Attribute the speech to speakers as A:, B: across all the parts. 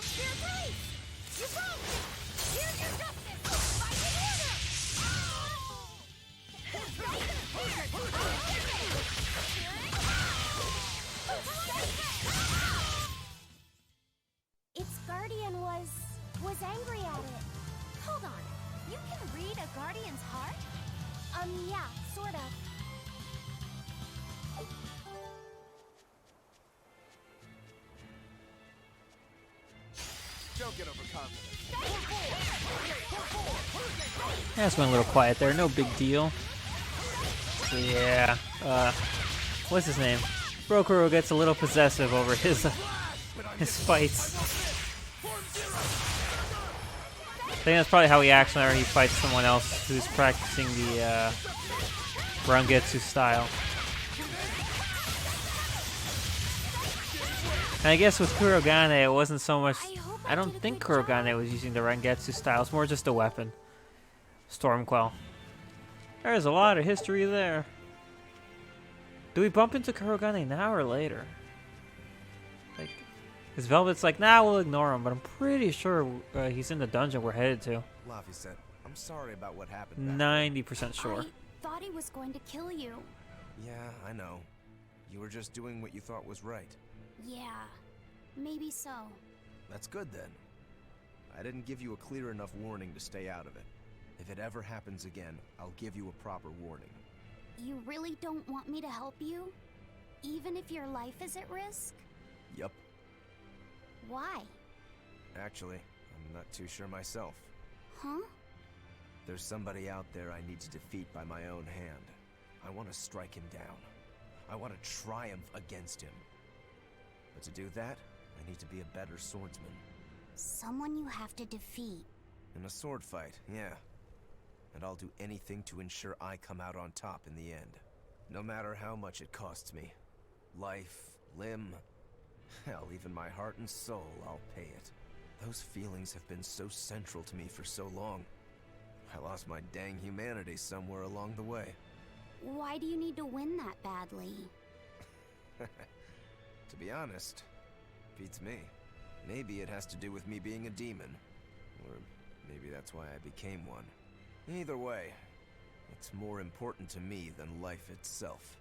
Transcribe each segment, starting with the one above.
A: Your place! You won't! Here's your justice! Fight in order! Its guardian was angry at it. Hold on. You can read a guardian's heart? Yeah, sort of.
B: Don't get overconfident.
C: Yeah, it's went a little quiet there. No big deal. So yeah, what's his name? Brokuro gets a little possessive over his fights. I think that's probably how he acts whenever he fights someone else who's practicing the Rangetsu style. And I guess with Kurogane, it wasn't so much. I don't think Kurogane was using the Rangetsu style. It's more just a weapon. Stormquell. There's a lot of history there. Do we bump into Kurogane now or later? Like, because Velvet's like, nah, we'll ignore him, but I'm pretty sure he's in the dungeon we're headed to.
B: Laffy said, I'm sorry about what happened.
C: 90% sure.
A: I thought he was going to kill you.
B: Yeah, I know. You were just doing what you thought was right.
A: Yeah, maybe so.
B: That's good then. I didn't give you a clear enough warning to stay out of it. If it ever happens again, I'll give you a proper warning.
A: You really don't want me to help you? Even if your life is at risk?
B: Yup.
A: Why?
B: Actually, I'm not too sure myself.
A: Huh?
B: There's somebody out there I need to defeat by my own hand. I want to strike him down. I want to triumph against him. But to do that, I need to be a better swordsman.
A: Someone you have to defeat.
B: In a sword fight, yeah. And I'll do anything to ensure I come out on top in the end. No matter how much it costs me. Life, limb, hell, even my heart and soul, I'll pay it. Those feelings have been so central to me for so long. I lost my dang humanity somewhere along the way.
A: Why do you need to win that badly?
B: To be honest, beats me. Maybe it has to do with me being a demon. Or maybe that's why I became one. Either way, it's more important to me than life itself.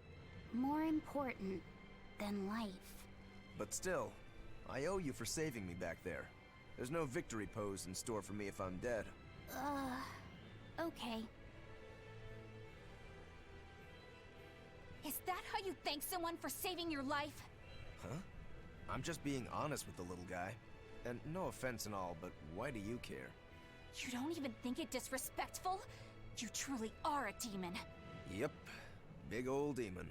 A: More important than life.
B: But still, I owe you for saving me back there. There's no victory pose in store for me if I'm dead.
A: Okay. Is that how you thank someone for saving your life?
B: Huh? I'm just being honest with the little guy. And no offense and all, but why do you care?
A: You don't even think it disrespectful? You truly are a demon.
B: Yep. Big old demon.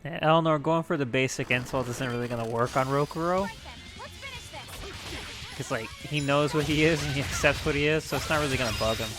C: Yeah, Eleanor, going for the basic insult isn't really gonna work on Rokuro.
A: Right then, let's finish this.
C: Because, like, he knows what he is and he accepts what he is, so it's not really gonna bug him.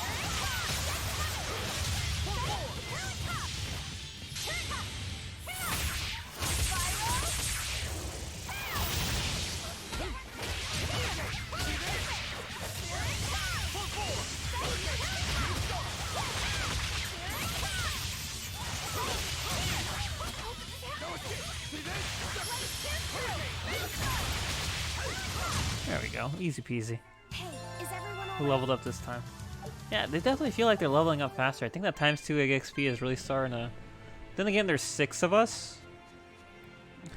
C: There we go. Easy peasy.
A: Hey, is everyone
C: Who leveled up this time? Yeah, they definitely feel like they're leveling up faster. I think that times 2 XP is really starting to... Then again, there's 6 of us.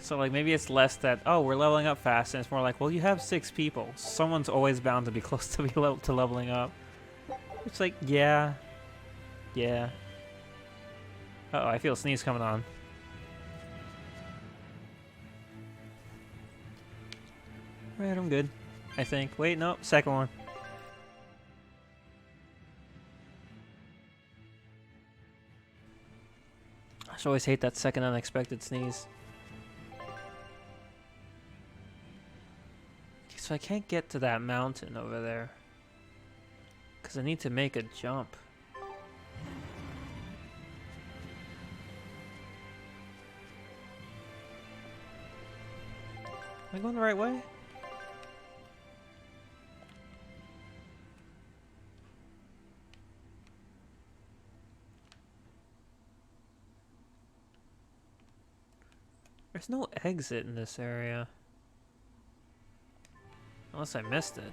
C: So, like, maybe it's less that, oh, we're leveling up fast. And it's more like, well, you have 6 people. Someone's always bound to be close to leveling up. It's like, yeah. Yeah. Uh-oh, I feel a sneeze coming on. Right, I'm good. I think. Wait, no, second one. I just always hate that second unexpected sneeze. Okay, so I can't get to that mountain over there. Because I need to make a jump. Am I going the right way? There's no exit in this area. Unless I missed it.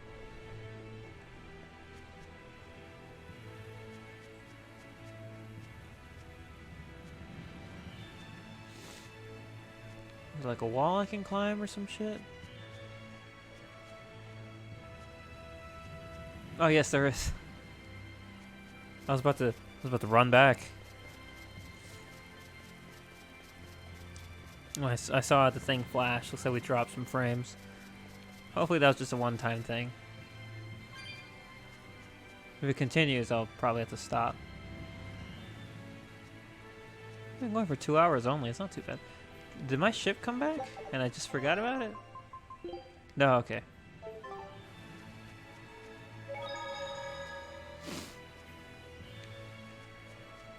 C: Is there like a wall I can climb or some shit? Oh yes, there is. I was about to run back. Oh, I saw the thing flash. Looks like we dropped some frames. Hopefully that was just a one-time thing. If it continues, I'll probably have to stop. I've been going for 2 hours only. It's not too bad. Did my ship come back? And I just forgot about it? No, okay.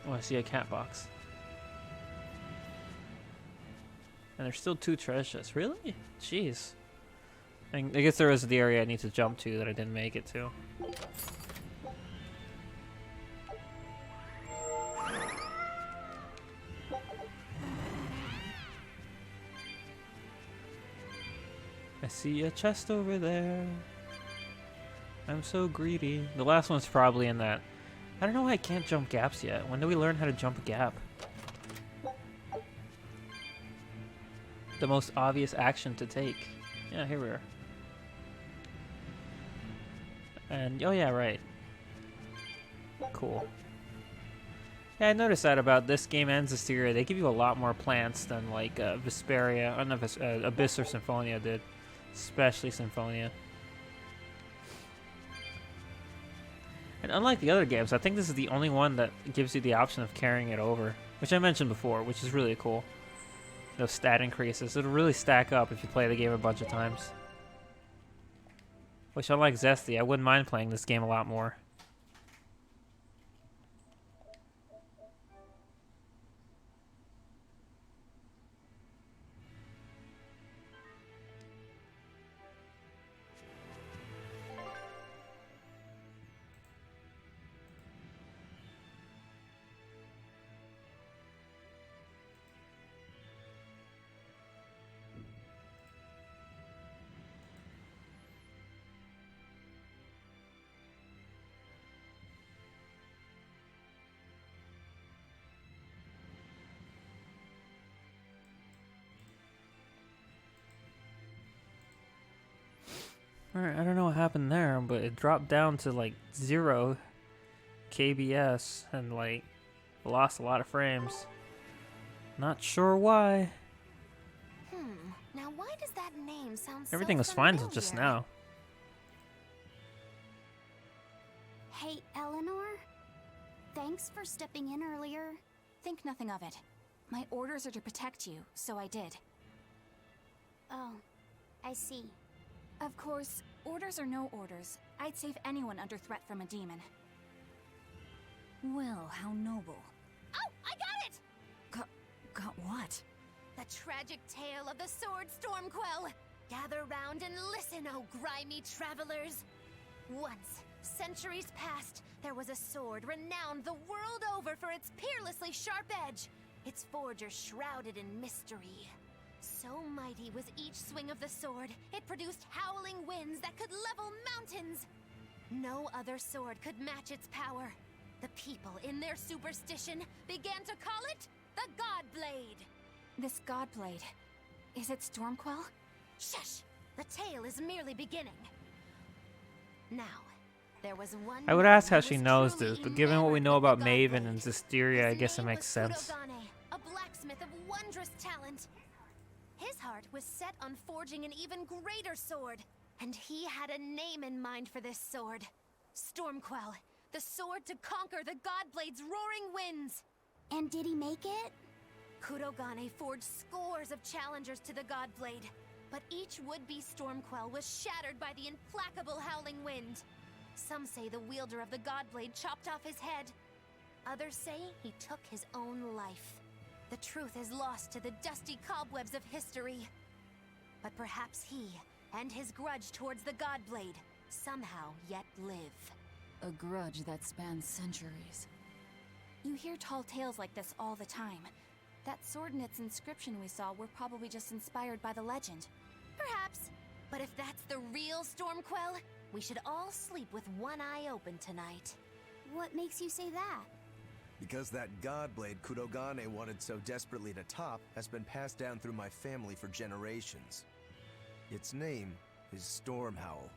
C: Oh, I see a cat box. And there's still 2 treasure chests. Really? Jeez. I guess there was the area I need to jump to that I didn't make it to. I see a chest over there. I'm so greedy. The last one's probably in that. I don't know why I can't jump gaps yet. When do we learn how to jump a gap? The most obvious action to take. Yeah, here we are. And, oh yeah, right. Cool. Yeah, I noticed that about this game and Berseria. They give you a lot more plants than like Vesperia, Abyss or Symphonia did. Especially Symphonia. And unlike the other games, I think this is the only one that gives you the option of carrying it over. Which I mentioned before, which is really cool. Those stat increases. It'll really stack up if you play the game a bunch of times. Which, unlike Zesty, I wouldn't mind playing this game a lot more. Alright, I don't know what happened there, but it dropped down to like 0 KBS and like lost a lot of frames. Not sure why.
A: Now why does that name sound
C: Everything
A: so
C: was fine
A: familiar?
C: until just now.
A: Hey, Eleanor? Thanks for stepping in earlier.
D: Think nothing of it. My orders are to protect you, so I did.
A: Oh, I see.
D: Of course, orders or no orders, I'd save anyone under threat from a demon. Well, how noble.
A: Oh, I got it!
D: Got what?
A: The tragic tale of the sword Stormquell. Gather round and listen, oh grimy travelers. Once, centuries past, there was a sword renowned the world over for its peerlessly sharp edge. Its forger shrouded in mystery. So mighty was each swing of the sword, it produced howling winds that could level mountains. No other sword could match its power. The people, in their superstition, began to call it the God Blade.
D: This God Blade, is it Stormquell?
A: Shush! The tale is merely beginning. Now, there was one.
C: I would ask how
A: man
C: she
A: who was
C: knows
A: truly
C: this, but given what we
A: enamored
C: know
A: with the
C: about
A: God
C: Maven
A: Blade.
C: and Zestiria, I
A: His
C: guess it
A: name
C: makes
A: was
C: sense.
A: Kurogane, a blacksmith of wondrous talent. His heart was set on forging an even greater sword, and he had a name in mind for this sword. Stormquell, the sword to conquer the Godblade's roaring winds. And did he make it? Kurogane forged scores of challengers to the Godblade, but each would-be Stormquell was shattered by the implacable howling wind. Some say the wielder of the Godblade chopped off his head. Others say he took his own life. The truth is lost to the dusty cobwebs of history. But perhaps he, and his grudge towards the Godblade, somehow yet live.
D: A grudge that spans centuries. You hear tall tales like this all the time. That sword and its inscription we saw were probably just inspired by the legend.
A: Perhaps. But if that's the real Stormquell, we should all sleep with one eye open tonight.
D: What makes you say that?
B: Because that godblade Kurogane wanted so desperately to top has been passed down through my family for generations. Its name is Stormhowl.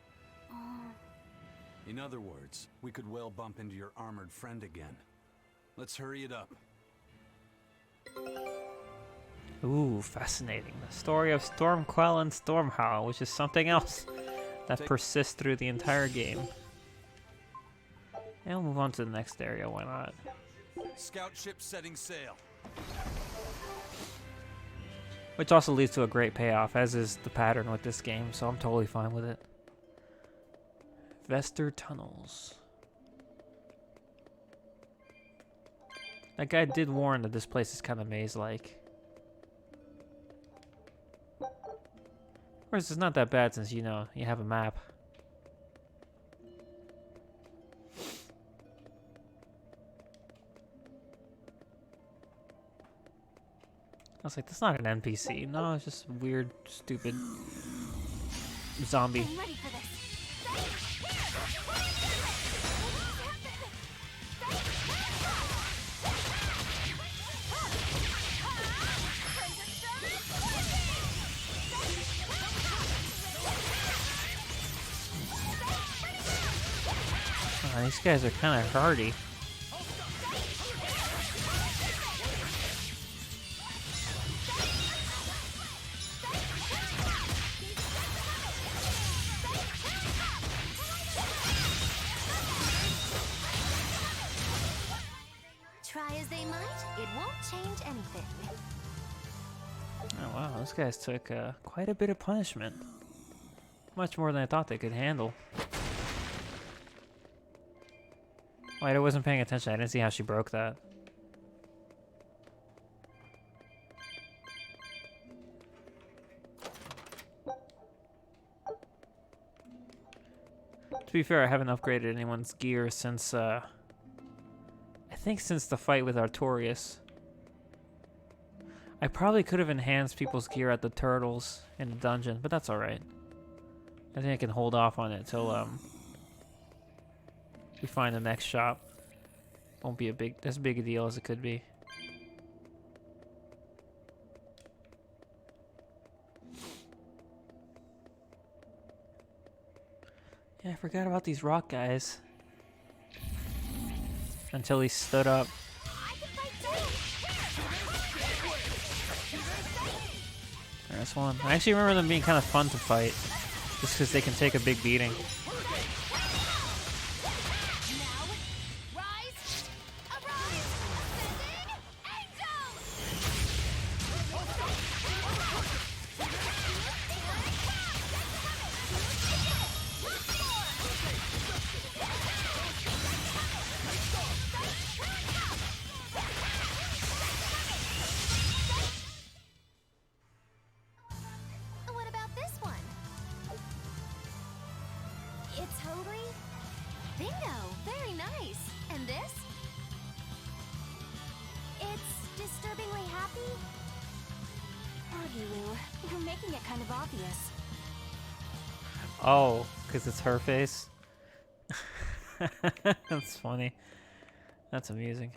E: In other words, we could well bump into your armored friend again. Let's hurry it up.
C: Ooh, fascinating. The story of Stormquell and Stormhowl, which is something else that persists through the entire game. And we'll move on to the next area, why not?
E: Scout ship setting sail.
C: Which also leads to a great payoff, as is the pattern with this game, so I'm totally fine with it. Vester Tunnels. That guy did warn that this place is kind of maze-like. Of course, it's not that bad since, you know, you have a map. I was like, that's not an NPC. No, it's just weird, stupid zombie.
A: I'm ready for this.
C: Oh, these guys are kind of hardy.
A: Try as they might, it won't change anything.
C: Oh wow, those guys took quite a bit of punishment. Much more than I thought they could handle. Wait, I wasn't paying attention. I didn't see how she broke that. To be fair, I haven't upgraded anyone's gear since, I think since the fight with Artorias. I probably could have enhanced people's gear at the turtles in the dungeon, but that's alright. I think I can hold off on it till, we find the next shop. Won't be as big a deal as it could be. Yeah, I forgot about these rock guys. Until he stood up. There's one. I actually remember them being kind of fun to fight. Just because they can take a big beating.
A: What about this one? It's hungry? Bingo! Very nice. And this? It's disturbingly happy? Lulu, you're making it kind of obvious.
C: Oh, because it's her face? That's funny. That's amusing.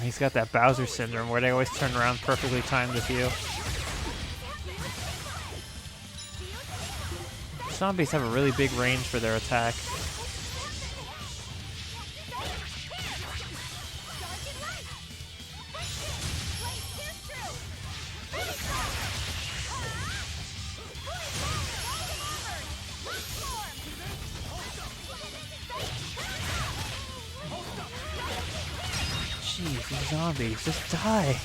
C: He's got that Bowser syndrome where they always turn around perfectly timed with you. Zombies have a really big range for their attack. Jeez, these zombies, just die.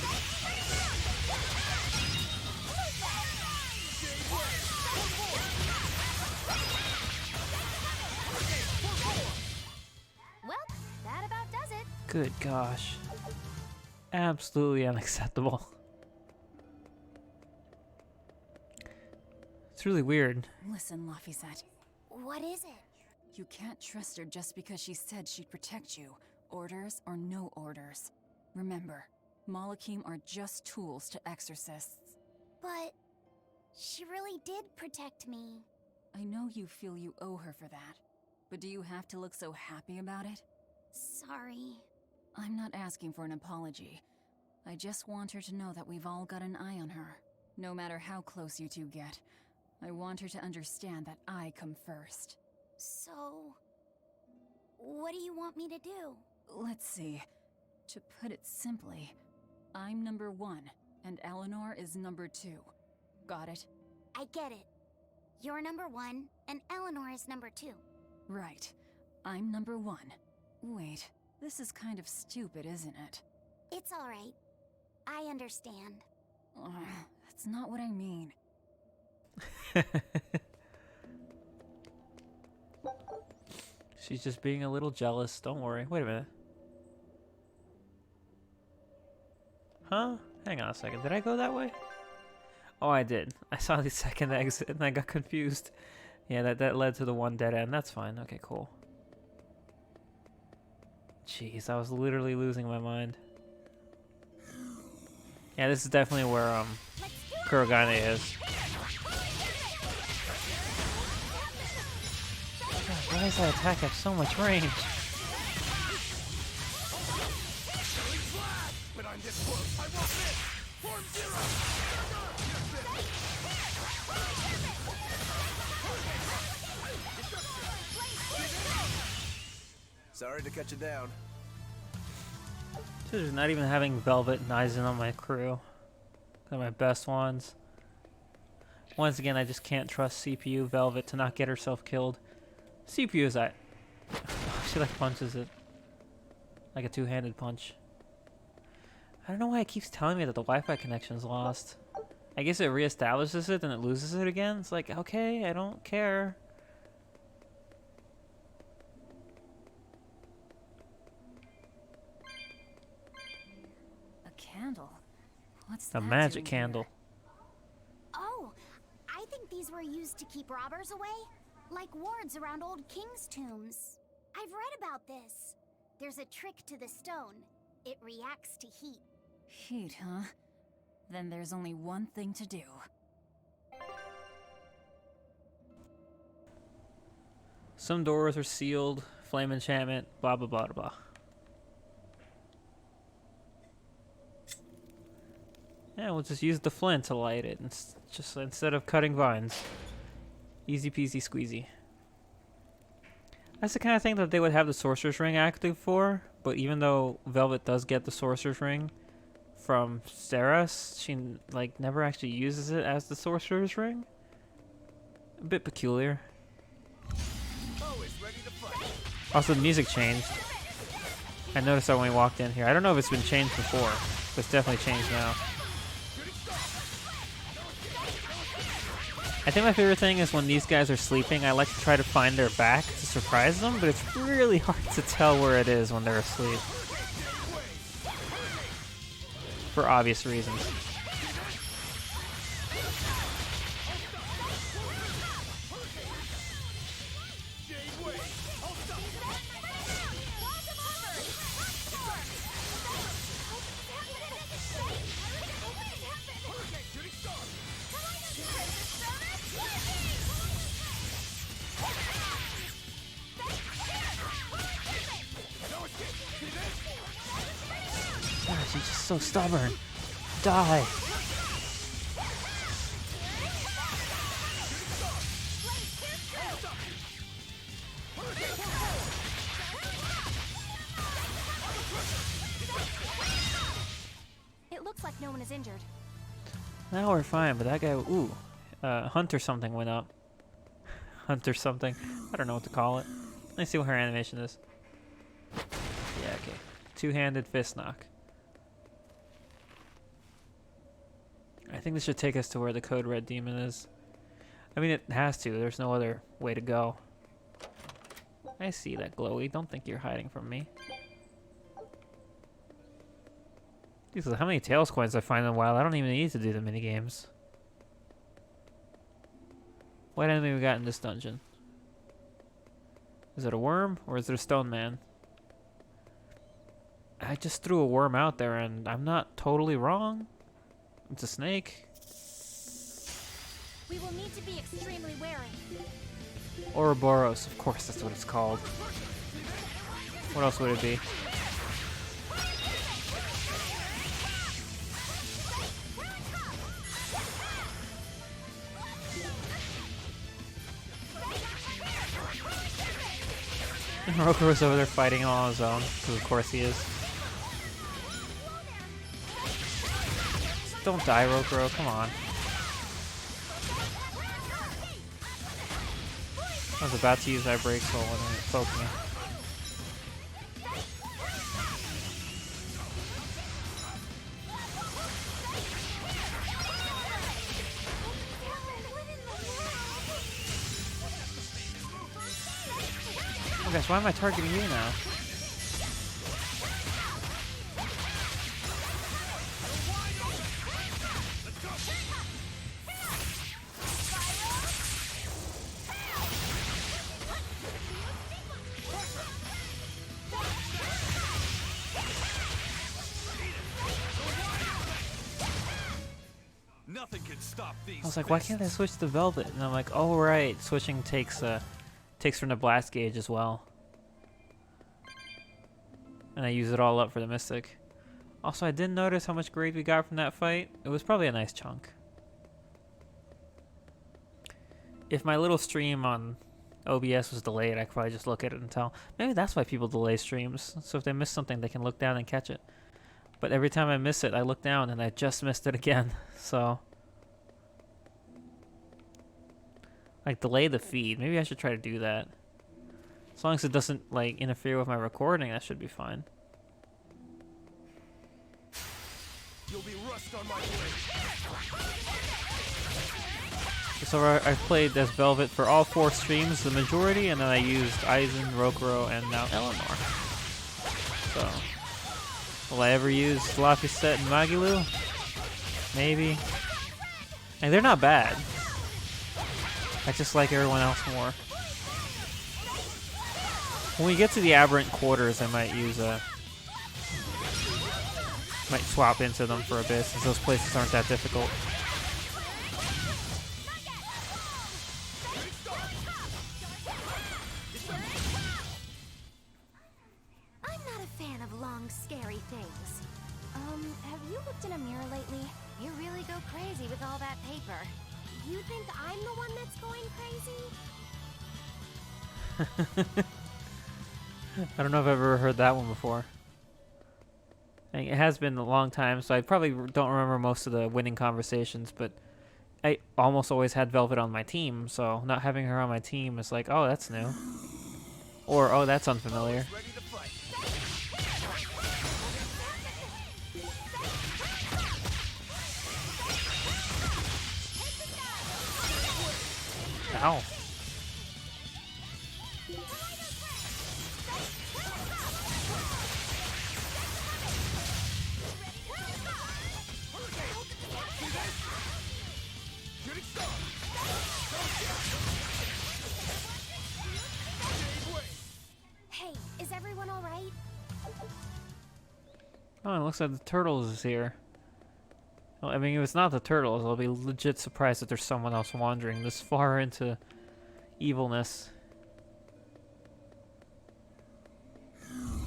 A: Well, that about does it.
C: Good gosh. Absolutely unacceptable. It's really weird.
D: Listen, Laphicet.
A: What is it?
D: You can't trust her just because she said she'd protect you. Orders or no orders. Remember, Malakim are just tools to exorcists.
F: But she really did protect me.
D: I know you feel you owe her for that, but do you have to look so happy about it?
F: Sorry.
D: I'm not asking for an apology. I just want her to know that we've all got an eye on her. No matter how close you two get, I want her to understand that I come first.
F: So, what do you want me to do?
D: Let's see. To put it simply, I'm number 1, and Eleanor is number 2. Got it?
F: I get it. You're number 1, and Eleanor is number 2.
D: Right. I'm number 1. Wait, this is kind of stupid, isn't it?
F: It's alright. I understand.
D: That's not what I mean.
C: She's just being a little jealous. Don't worry. Wait a minute. Huh? Hang on a second. Did I go that way? Oh, I did. I saw the second exit and I got confused. Yeah, that led to the one dead end. That's fine. Okay, cool. Jeez, I was literally losing my mind. Yeah, this is definitely where Kurogane is. God, why does that attack have so much range?
B: Sorry to cut you down.
C: Just not even having Velvet and Aizen on my crew. They're my best ones. Once again, I just can't trust CPU Velvet to not get herself killed. CPU is that. She like punches it. Like a two-handed punch. I don't know why it keeps telling me that the Wi-Fi connection's lost. I guess it reestablishes it and it loses it again. It's like, okay, I don't care.
D: A candle? What's
C: A
D: that
C: magic
D: doing
C: candle.
D: here?
F: Oh, I think these were used to keep robbers away. Like wards around old kings' tombs. I've read about this. There's a trick to the stone. It reacts to heat.
D: Heat, huh? Then there's only one thing to do.
C: Some doors are sealed. Flame enchantment. Blah blah blah blah. Yeah, we'll just use the flint to light it, just instead of cutting vines. Easy peasy squeezy. That's the kind of thing that they would have the Sorcerer's Ring active for, but even though Velvet does get the Sorcerer's Ring from Steras, she like never actually uses it as the Sorcerer's Ring. A bit peculiar. Also, the music changed. I noticed that when we walked in here. I don't know if it's been changed before, but it's definitely changed now. I think my favorite thing is when these guys are sleeping, I like to try to find their back to surprise them, but it's really hard to tell where it is when they're asleep. For obvious reasons. God, she's just so stubborn. Die.
A: It looks like no one is injured.
C: Now we're fine, but that guy, ooh, Hunter something went up. Hunter something. I don't know what to call it. Let's see what her animation is. Yeah, okay. Two-handed fist knock. I think this should take us to where the Code Red Demon is. I mean, it has to. There's no other way to go. I see that, Glowy. Don't think you're hiding from me. Jesus, how many Tails coins I find in a while? I don't even need to do the minigames. What enemy we got in this dungeon? Is it a worm or is it a stone man? I just threw a worm out there, and I'm not totally wrong. It's a snake.
F: We will need to be extremely wary.
C: Ouroboros, of course that's what it's called. What else would it be? Rokuro's over there fighting all on his own, because of course he is. Don't die, Rokuro, come on. I was about to use that break soul when it poked me. Oh gosh, why am I targeting you now?
E: Nothing can stop these.
C: I was like, why can't I switch to Velvet? And I'm like, oh right, switching takes from the blast gauge as well. And I use it all up for the Mystic. Also, I didn't notice how much grade we got from that fight. It was probably a nice chunk. If my little stream on OBS was delayed, I could probably just look at it and tell. Maybe that's why people delay streams. So if they miss something, they can look down and catch it. But every time I miss it, I look down and I just missed it again. So, like, delay the feed. Maybe I should try to do that. As long as it doesn't, like, interfere with my recording, that should be fine.
B: You'll be rust on my blade.
C: So I've played as Velvet for all 4 streams, the majority, and then I used Aizen, Rokuro, and now Eleanor. So, will I ever use Laphicet and Magilu? Maybe. And they're not bad. I just like everyone else more. When we get to the Aberrant Quarters, I might use might swap into them for a bit, since those places aren't that difficult.
F: I'm not a fan of long, scary things. Have you looked in a mirror lately?
A: You really go crazy with all that paper.
F: You think I'm the one that's going crazy?
C: I don't know if I've ever heard that one before. I mean, it has been a long time, so I probably don't remember most of the winning conversations, but I almost always had Velvet on my team, so not having her on my team is like, oh, that's new. Or, oh, that's unfamiliar.
B: Ready to fight.
C: Ow.
F: Hey, is everyone all right?
C: Oh, it looks like the Turtles is here. Well, I mean, if it's not the Turtles, I'll be legit surprised that there's someone else wandering this far into evilness.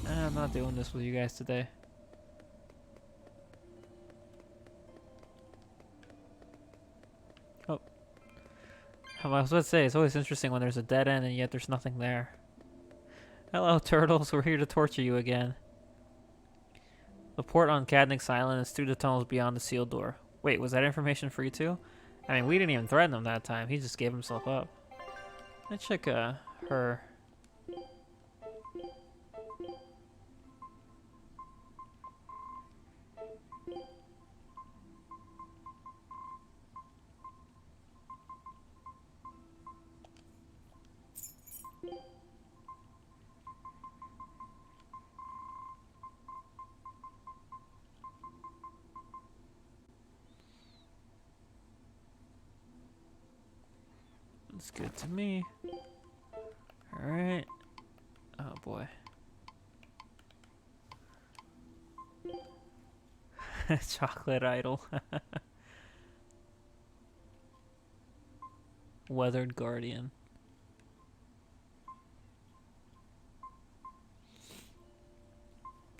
C: I'm not doing this with you guys today. Oh. I was about to say, it's always interesting when there's a dead end and yet there's nothing there. Hello, Turtles. We're here to torture you again. The port on Cadnix Island is through the tunnels beyond the sealed door. Wait, was that information for you too? I mean, we didn't even threaten him that time. He just gave himself up. Let's check her. Looks good to me. Alright. Oh boy. Chocolate idol. Weathered Guardian.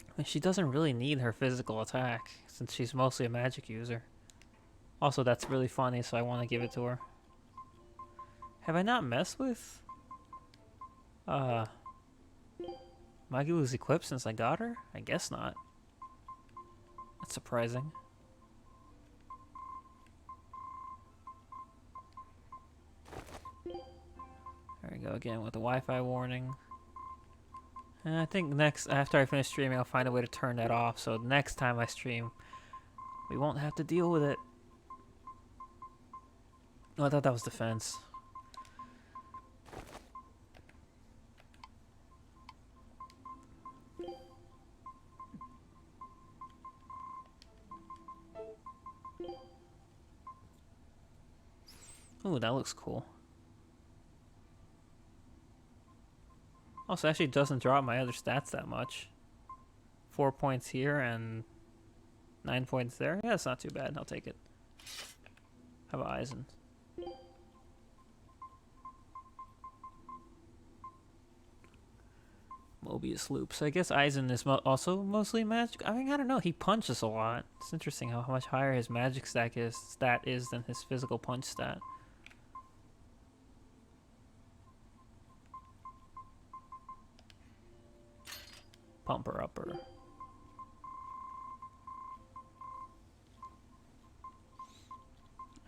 C: I mean, she doesn't really need her physical attack since she's mostly a magic user. Also, that's really funny, so I want to give it to her. Have I not messed with Magulu's equip since I got her? I guess not. That's surprising. There we go again with the Wi-Fi warning. And I think next, after I finish streaming, I'll find a way to turn that off. So next time I stream, we won't have to deal with it. Oh, I thought that was defense. Ooh, that looks cool. Also, actually doesn't drop my other stats that much. 4 points here and 9 points there. Yeah, it's not too bad. I'll take it. How about Eisen? Mobius loops. I guess Eisen is also mostly magic. I mean, I don't know. He punches a lot. It's interesting how much higher his magic stat is than his physical punch stat. Pumper upper.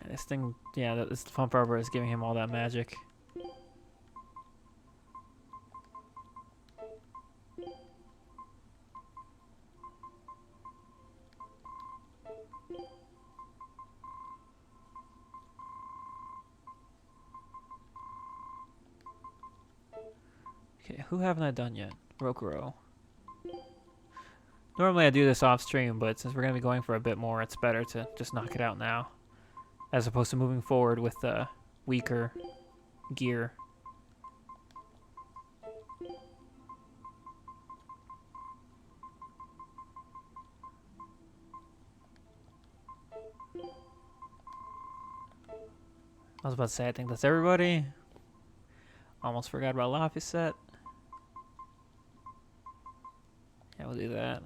C: And this thing, yeah, this pumper upper is giving him all that magic. Okay, who haven't I done yet? Rokuro. Normally I do this off stream, but since we're going to be going for a bit more, it's better to just knock it out now. As opposed to moving forward with weaker gear. I was about to say, I think that's everybody. Almost forgot about Laphicet. Yeah, we'll do that.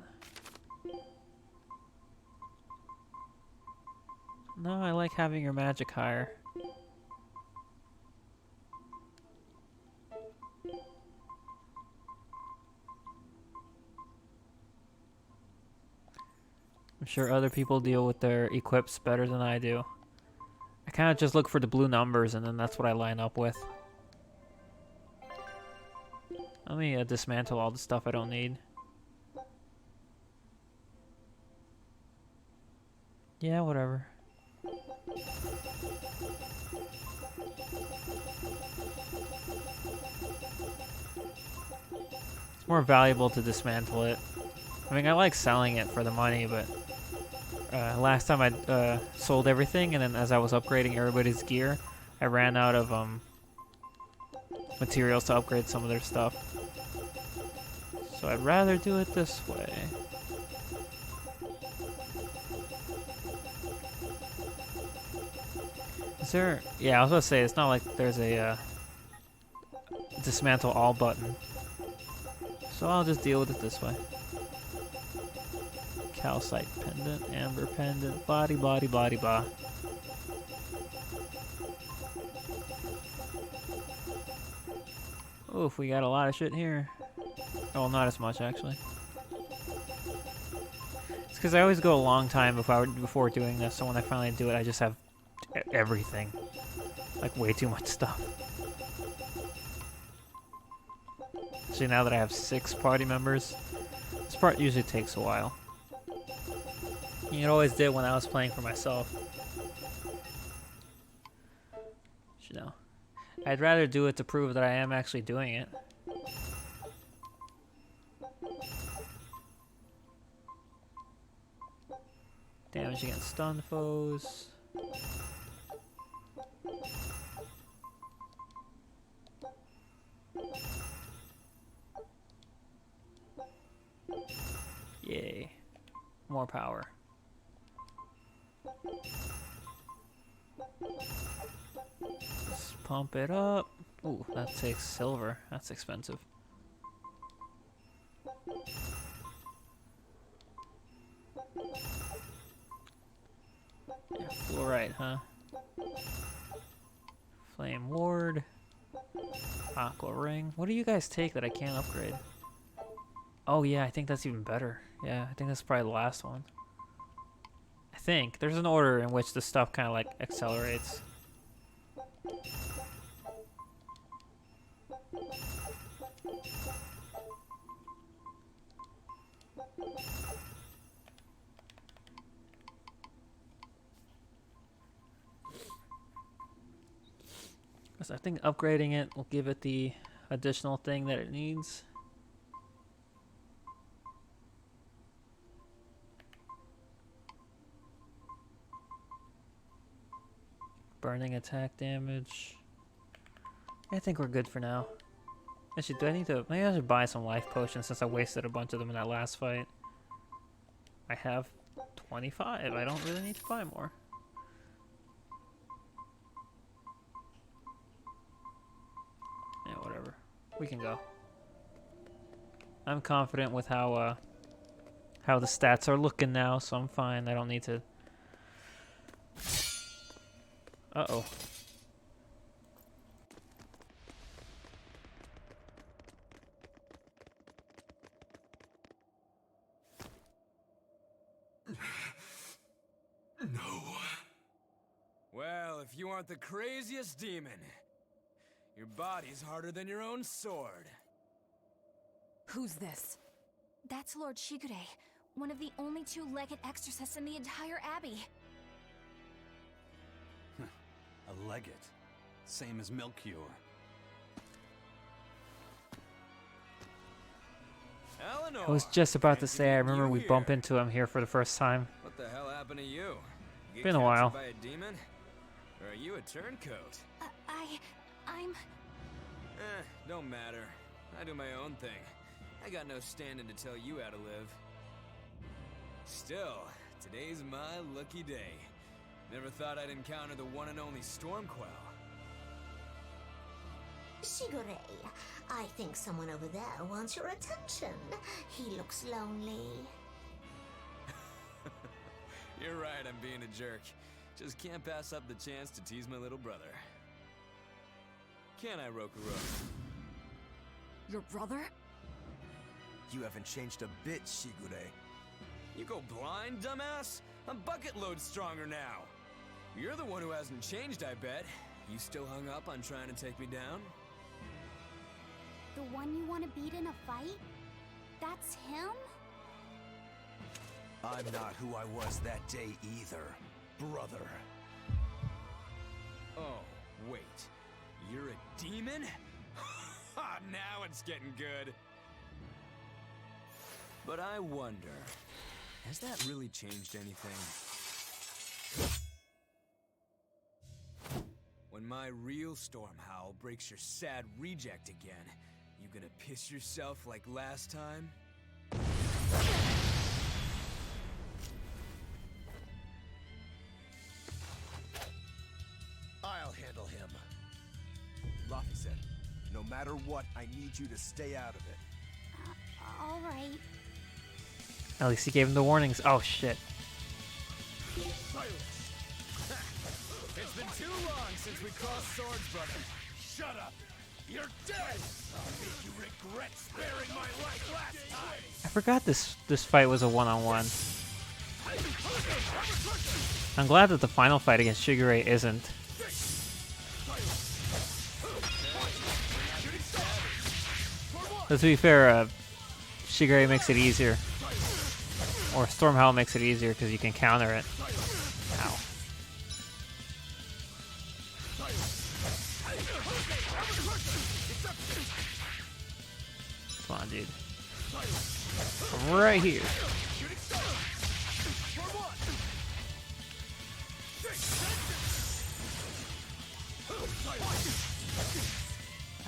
C: No, I like having your magic higher. I'm sure other people deal with their equips better than I do. I kind of just look for the blue numbers and then that's what I line up with. Let me dismantle all the stuff I don't need. Yeah, whatever. It's more valuable to dismantle it. I mean, I like selling it for the money, but last time I sold everything, and then as I was upgrading everybody's gear, I ran out of materials to upgrade some of their stuff. So I'd rather do it this way. Is there... Yeah, I was about to say, it's not like there's a dismantle all button. So I'll just deal with it this way. Calcite pendant, amber pendant, body, body, body, ba. Oof, we got a lot of shit here. Oh, well, not as much, actually. It's because I always go a long time before doing this, so when I finally do it, I just have everything. Like, way too much stuff. See, now that I have 6 party members, this part usually takes a while. It always did when I was playing for myself. You know, I'd rather do it to prove that I am actually doing it. Damage against stun foes. Yay. More power. Let's pump it up. Ooh, that takes silver. That's expensive. Yeah, fluorite, huh? Flame ward. Aqua ring. What do you guys take that I can't upgrade? Oh yeah, I think that's even better. Yeah, I think that's probably the last one. I think there's an order in which the stuff kind of like accelerates. So I think upgrading it will give it the additional thing that it needs. Burning attack damage. I think we're good for now. Actually, do I need to... Maybe I should buy some life potions since I wasted a bunch of them in that last fight. I have 25. I don't really need to buy more. Yeah, whatever. We can go. I'm confident with how the stats are looking now, so I'm fine. I don't need to... Uh-oh.
E: No.
G: Well, if you aren't the craziest demon, your body's harder than your own sword.
D: Who's this?
A: That's Lord Shigure, one of the only two legate exorcists in the entire abbey.
E: A legate. Same as Melchior.
G: Eleanor!
C: I was just about to
G: Fancy
C: say, I
G: meeting
C: remember
G: you
C: we
G: here.
C: bump into him here for the first time.
G: What the hell happened to you? You get
C: Been a while.
G: captured by a demon? Or are you a turncoat?
A: I'm...
G: Don't matter. I do my own thing. I got no standing to tell you how to live. Still, today's my lucky day. Never thought I'd encounter the one and only Stormquell.
H: Shigure, I think someone over there wants your attention. He looks lonely.
G: You're right, I'm being a jerk. Just can't pass up the chance to tease my little brother. Can I, Rokurou?
D: Your brother?
B: You haven't changed a bit, Shigure.
G: You go blind, dumbass? I'm bucket load stronger now. You're the one who hasn't changed, I bet. You still hung up on trying to take me down?
F: The one you want to beat in a fight? That's him?
B: I'm not who I was that day either, brother.
G: Oh, wait. You're a demon? Ha! Now it's getting good. But I wonder, has that really changed anything? When my real Stormhowl breaks your sad reject again, you gonna piss yourself like last time?
B: I'll handle him. Laffy said, no matter what, I need you to stay out of it.
F: All right.
C: At least he gave him the warnings. Oh shit.
G: It's been too long since we crossed swords, brother.
E: Shut up! You're dead! I'll make you regret sparing my life last time!
C: I forgot this fight was a one-on-one. I'm glad that the final fight against Shigure isn't. But to be fair, Shigure makes it easier. Or Stormhowl makes it easier because you can counter it. Ow. Come on, dude. I'm right here.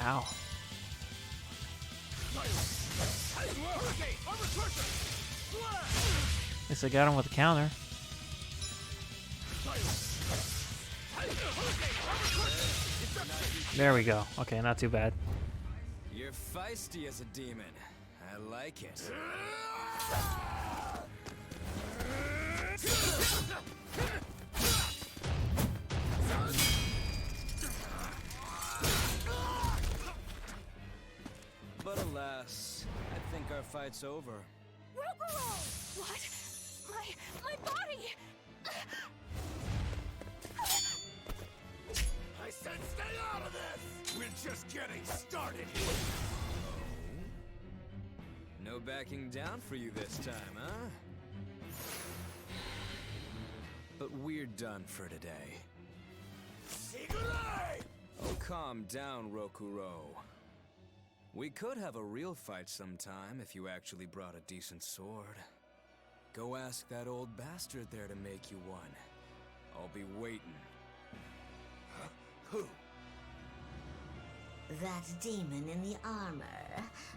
C: Ow. Guess I got him with a counter. There we go. Okay, not too bad.
G: You're feisty as a demon. I like it. But alas, I think our fight's over.
A: Rogoro! What? My body!
E: I said stay out of this! We're just getting started here!
G: No backing down for you this time, huh? But we're done for today.
E: Shigure!
G: Oh, calm down, Rokuro. We could have a real fight sometime if you actually brought a decent sword. Go ask that old bastard there to make you one. I'll be waiting.
E: Who?
H: That demon in the armor,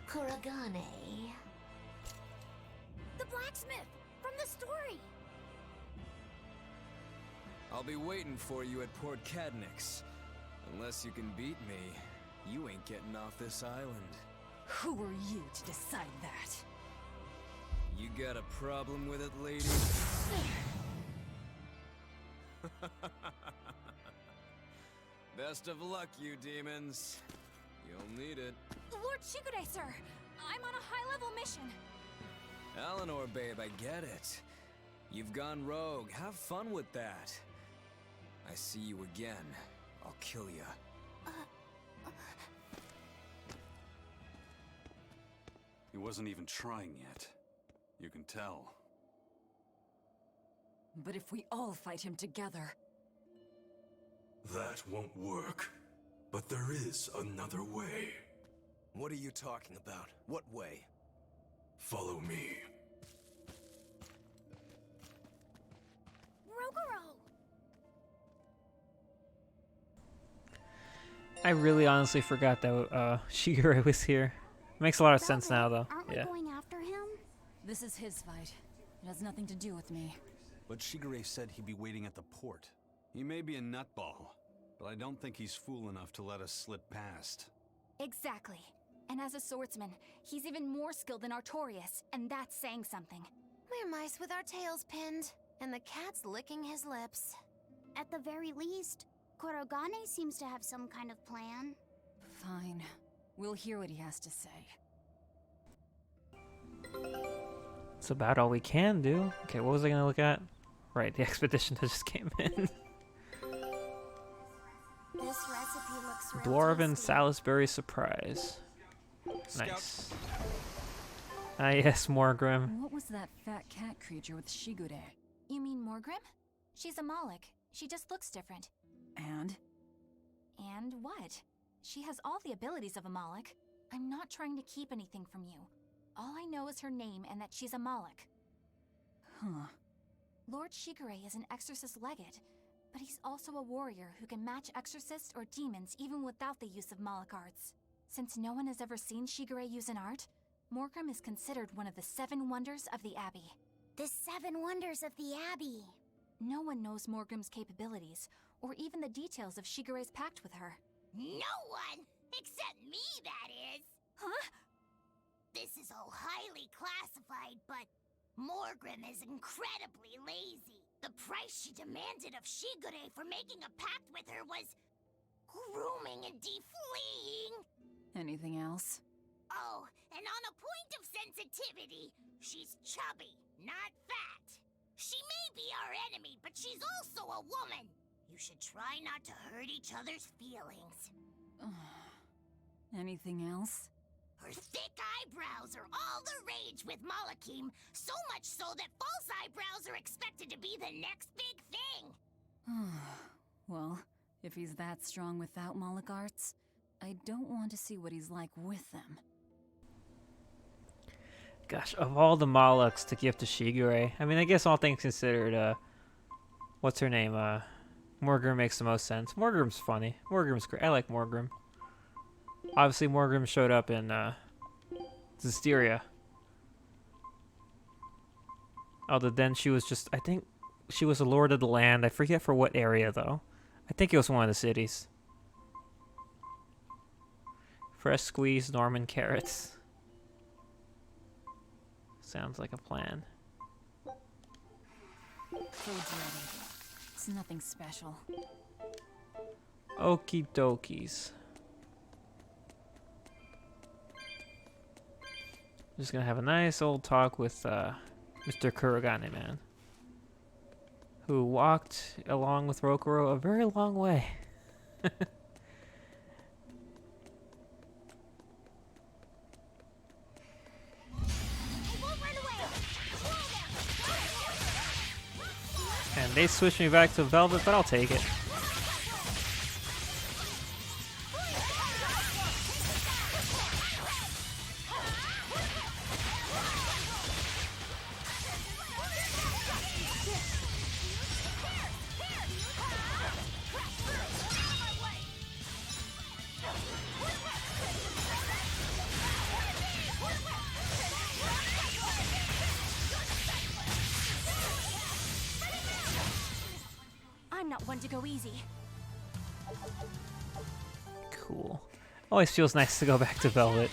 H: Kurogane.
F: The blacksmith from the story.
G: I'll be waiting for you at Port Cadnix. Unless you can beat me, you ain't getting off this island.
D: Who are you to decide that?
G: You got a problem with it, lady? Best of luck, you demons. You'll need it.
A: Lord Shigure, sir! I'm on a high-level mission.
G: Eleanor, babe, I get it. You've gone rogue. Have fun with that. I see you again. I'll kill you.
I: He wasn't even trying yet. You can tell.
D: But if we all fight him together...
E: That won't work. But there is another way.
B: What are you talking about? What way?
E: Follow me.
F: Rogoro!
C: I really honestly forgot that Shigure was here. Makes a lot of sense now, though.
F: Aren't we
C: Yeah.
F: going after him?
D: This is his fight. It has nothing to do with me.
I: But Shigure said he'd be waiting at the port. He may be a nutball, but I don't think he's fool enough to let us slip past.
J: Exactly. And as a swordsman, he's even more skilled than Artorias, and that's saying something.
A: We're mice with our tails pinned, and the cat's licking his lips.
F: At the very least, Kurogane seems to have some kind of plan.
D: Fine. We'll hear what he has to say.
C: It's about all we can do. Okay, what was I gonna look at? Right, the expedition that just came in.
F: This recipe looks real
C: Dwarven
F: tasty.
C: Salisbury surprise. Nice. Ah, yes, Morgrim.
D: What was that fat cat creature with Shigure?
J: You mean Morgrim? She's a Moloch. She just looks different.
D: And?
J: And what? She has all the abilities of a Moloch. I'm not trying to keep anything from you. All I know is her name and that she's a Moloch.
D: Huh.
J: Lord Shigure is an exorcist legate, but he's also a warrior who can match exorcists or demons even without the use of Moloch arts. Since no one has ever seen Shigure use an art, Morgrim is considered one of the 7 wonders of the Abbey.
F: The 7 wonders of the Abbey.
J: No one knows Morgrim's capabilities, or even the details of Shigure's pact with her.
H: No one! Except me, that is!
J: Huh?
H: This is all highly classified, but Morgrim is incredibly lazy. The price she demanded of Shigure for making a pact with her was grooming and defleeing.
D: Anything else?
H: Oh, and on a point of sensitivity, she's chubby, not fat. She may be our enemy, but she's also a woman. You should try not to hurt each other's feelings.
D: Anything else?
H: Her thick eyebrows are all the rage with Malakim, so much so that false eyebrows are expected to be the next big thing.
D: Well, if he's that strong without Moloch arts, I don't want to see what he's like with them.
C: Gosh, of all the Molochs to give to Shigure, I mean, I guess all things considered, what's her name? Morgrim makes the most sense. Morgrim's funny. Morgrim's great. I like Morgrim. Obviously, Morgrim showed up in Zestiria. Although then she was just, I think, she was a lord of the land. I forget for what area though. I think it was one of the cities. Fresh squeezed Norman carrots. Sounds like a plan.
D: Food's ready. It's nothing special.
C: Okie dokies. Just gonna have a nice old talk with Mr. Kurogane man, who walked along with Rokuro a very long way. And they switched me back to Velvet, but I'll take it.
J: I'm not one to go easy.
C: Cool. Always feels nice to go back to Velvet.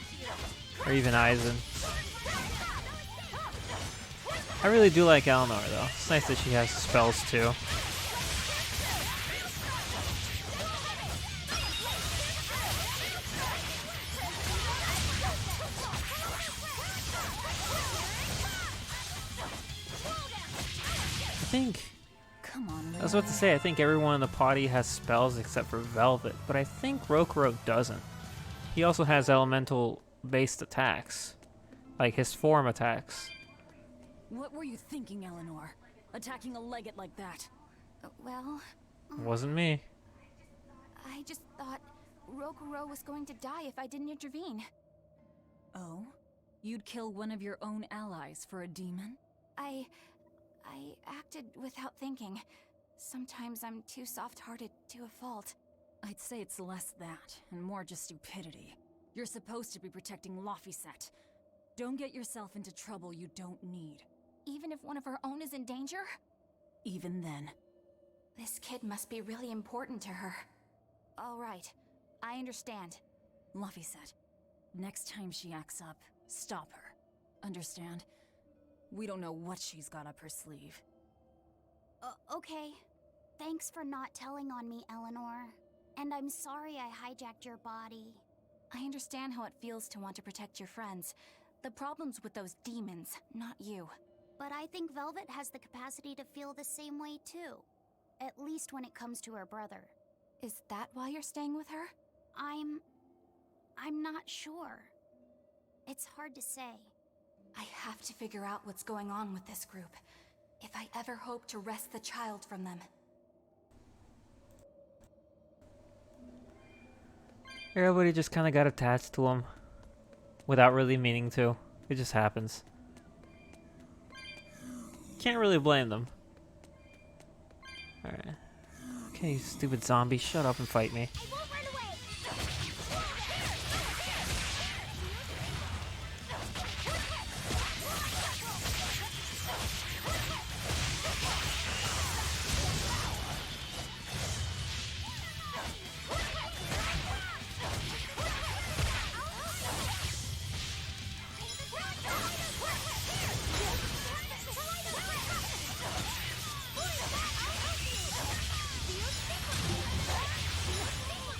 C: Or even Aizen. I really do like Eleanor though. It's nice that she has spells too. I think
D: Come on,
C: I was about to say, I think everyone in the party has spells except for Velvet, but I think Rokuro doesn't. He also has elemental-based attacks, like his form attacks.
D: What were you thinking, Eleanor? Attacking a legate like that?
J: Well,
C: Wasn't me.
J: I just thought Rokuro was going to die if I didn't intervene.
D: Oh? You'd kill one of your own allies for a demon?
J: I acted without thinking. Sometimes I'm too soft-hearted to a fault.
D: I'd say it's less that, and more just stupidity. You're supposed to be protecting Laphicet. Don't get yourself into trouble you don't need.
J: Even if one of her own is in danger?
D: Even then.
J: This kid must be really important to her. All right, I understand.
D: Laphicet, next time she acts up, stop her. Understand? We don't know what she's got up her sleeve.
F: Okay. Thanks for not telling on me, Eleanor. And I'm sorry I hijacked your body.
J: I understand how it feels to want to protect your friends. The problem's with those demons, not you.
F: But I think Velvet has the capacity to feel the same way too. At least when it comes to her brother.
J: Is that why you're staying with her?
F: I'm not sure. It's hard to say.
J: I have to figure out what's going on with this group, if I ever hope to wrest the child from them.
C: Everybody just kind of got attached to him without really meaning to. It just happens. Can't really blame them. Alright. Okay, you stupid zombie, shut up and fight me.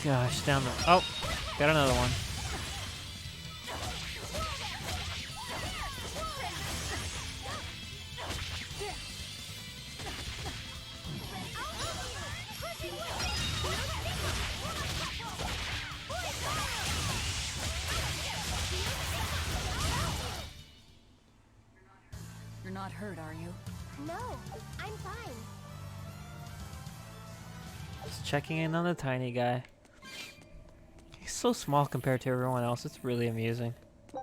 C: Gosh, down the... Oh! Got another one.
D: You're not hurt, are you?
F: No, I'm fine.
C: Just checking in on the tiny guy. He's so small compared to everyone else, it's really amusing. I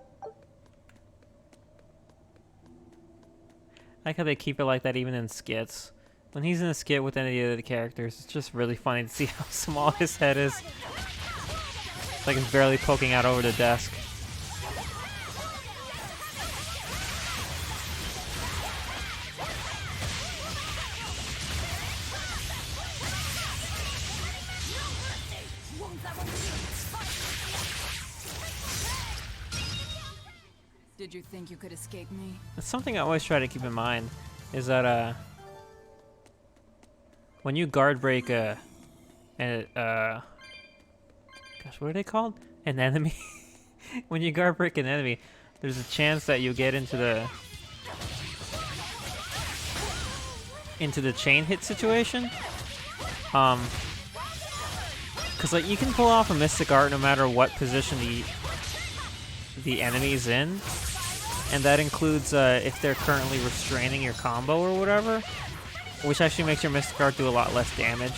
C: like how they keep it like that even in skits. When he's in a skit with any of the characters, it's just really funny to see how small his head is. It's like it's barely poking out over the desk.
D: Did you think you could escape me?
C: It's something I always try to keep in mind, is that when you guard break gosh, what are they called? An enemy. When you guard break an enemy, there's a chance that you get into the chain hit situation. Cause like you can pull off a Mystic Art no matter what position the enemy's in, and that includes if they're currently restraining your combo or whatever, which actually makes your Mystic Art do a lot less damage.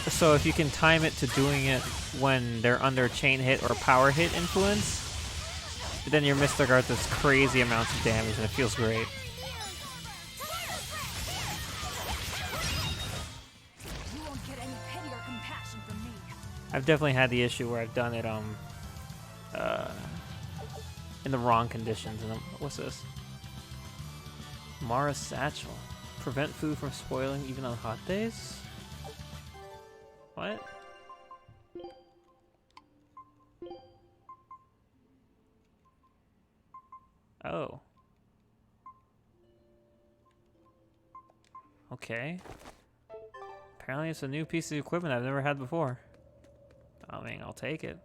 C: So if you can time it to doing it when they're under chain hit or power hit influence, then your Mystic Art does crazy amounts of damage and it feels great.
D: You won't get any pity or compassion from me.
C: I've definitely had the issue where I've done it in the wrong conditions. And what's this? Mara's Satchel. Prevent food from spoiling even on hot days? What? Oh. Okay. Apparently it's a new piece of equipment I've never had before. I mean, I'll take it.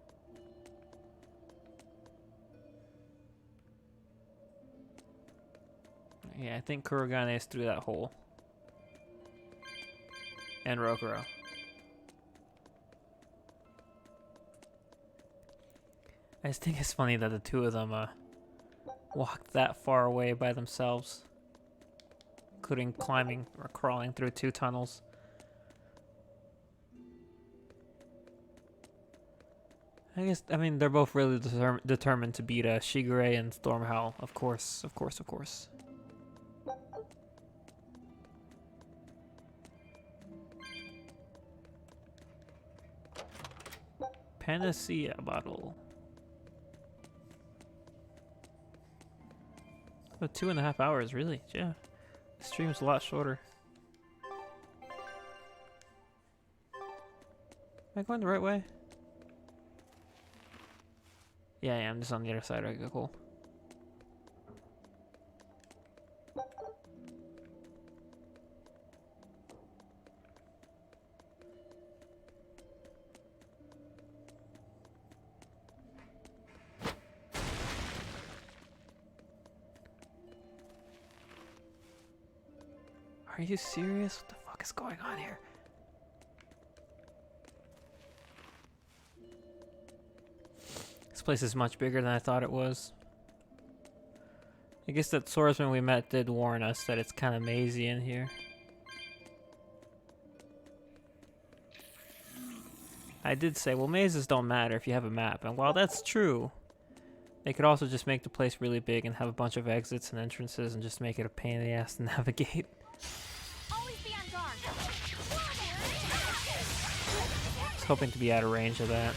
C: Yeah, I think Kurogane is through that hole. And Rokuro. I just think it's funny that the two of them walked that far away by themselves, including climbing or crawling through 2 tunnels. I mean, they're both really determined to beat Shigure and Stormhowl, of course. Panacea bottle. Oh, 2.5 hours, really? Yeah. The stream's a lot shorter. Am I going the right way? Yeah, I'm just on the other side. Okay, cool. Are you serious? What the fuck is going on here? This place is much bigger than I thought it was. I guess that swordsman we met did warn us that it's kind of mazy in here. I did say, well, mazes don't matter if you have a map, and while that's true, they could also just make the place really big and have a bunch of exits and entrances and just make it a pain in the ass to navigate.
J: Always be on guard.
C: I was hoping to be out of range of that.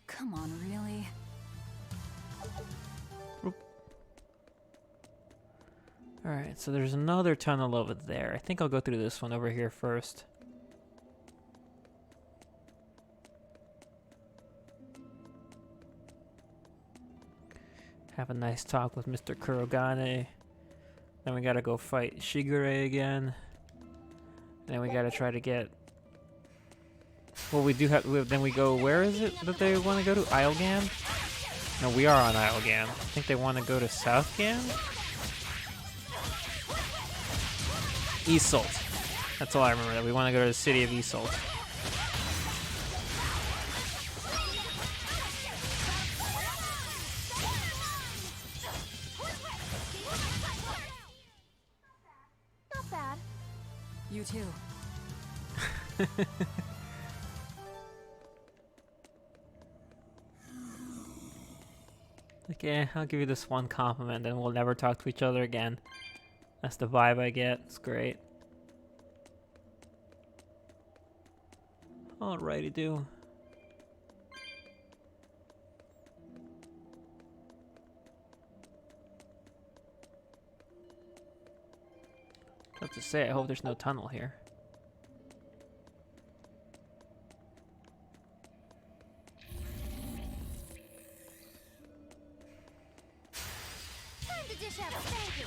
D: Come on, really?
C: Alright, so there's another tunnel over there. I think I'll go through this one over here first. Have a nice talk with Mr. Kurogane. Then we gotta go fight Shigure again. And then we gotta try to get... Well, we do have... Then we go... Where is it that they want to go to? Islegam? No, we are on Islegam. I think they want to go to Southgam? Isolt. That's all I remember. That we want to go to the city of Isolt.
J: Not bad.
D: You too.
C: Like, I'll give you this one compliment and we'll never talk to each other again. That's the vibe I get. It's great. Alrighty, do. What to say? I hope there's no tunnel here.
A: Time to dish out a thank you.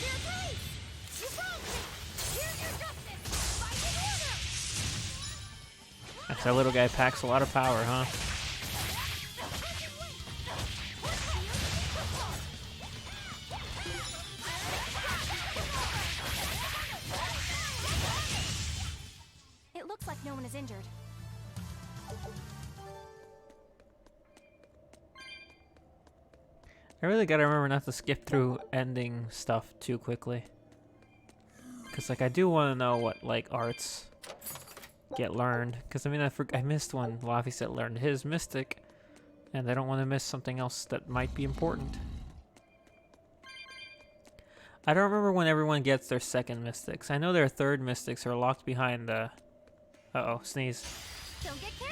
A: Your place! You wronged me! Here's your justice! Fighting order!
C: That little guy packs a lot of power, huh?
J: It looks like no one is injured.
C: I really gotta remember not to skip through ending stuff too quickly. Cause like I do want to know what like arts get learned. Cause I mean I missed when Laphicet learned his mystic, and I don't want to miss something else that might be important. I don't remember when everyone gets their second mystics. I know their third mystics are locked behind the. Uh-oh, sneeze.
A: Don't get careless!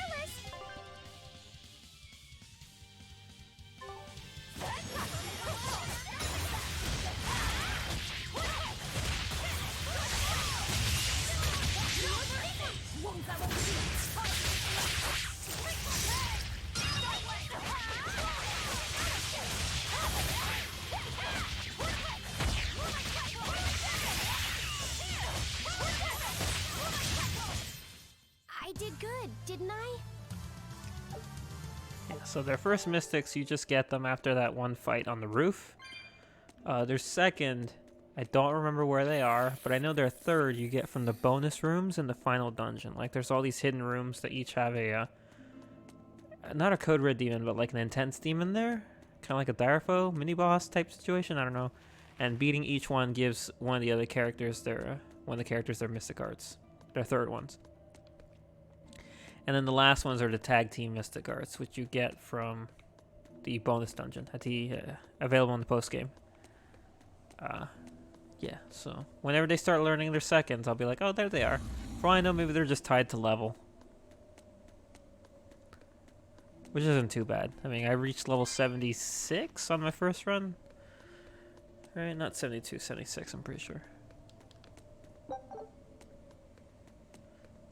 F: I did good, didn't I?
C: Yeah, so their first mystics, you just get them after that one fight on the roof. Their second, I don't remember where they are, but I know their third you get from the bonus rooms in the final dungeon. Like there's all these hidden rooms that each have a, not a code red demon, but like an intense demon there. Kind of like a Direfo mini-boss type situation, I don't know. And beating each one gives one of the other characters their, their mystic arts. Their third ones. And then the last ones are the tag team mystic arts, which you get from the bonus dungeon at the available in the post game. Yeah, so whenever they start learning their seconds, I'll be like, oh, there they are. For all I know, maybe they're just tied to level, which isn't too bad. I mean, I reached level 76 on my first run. Right, not 72, 76, I'm pretty sure.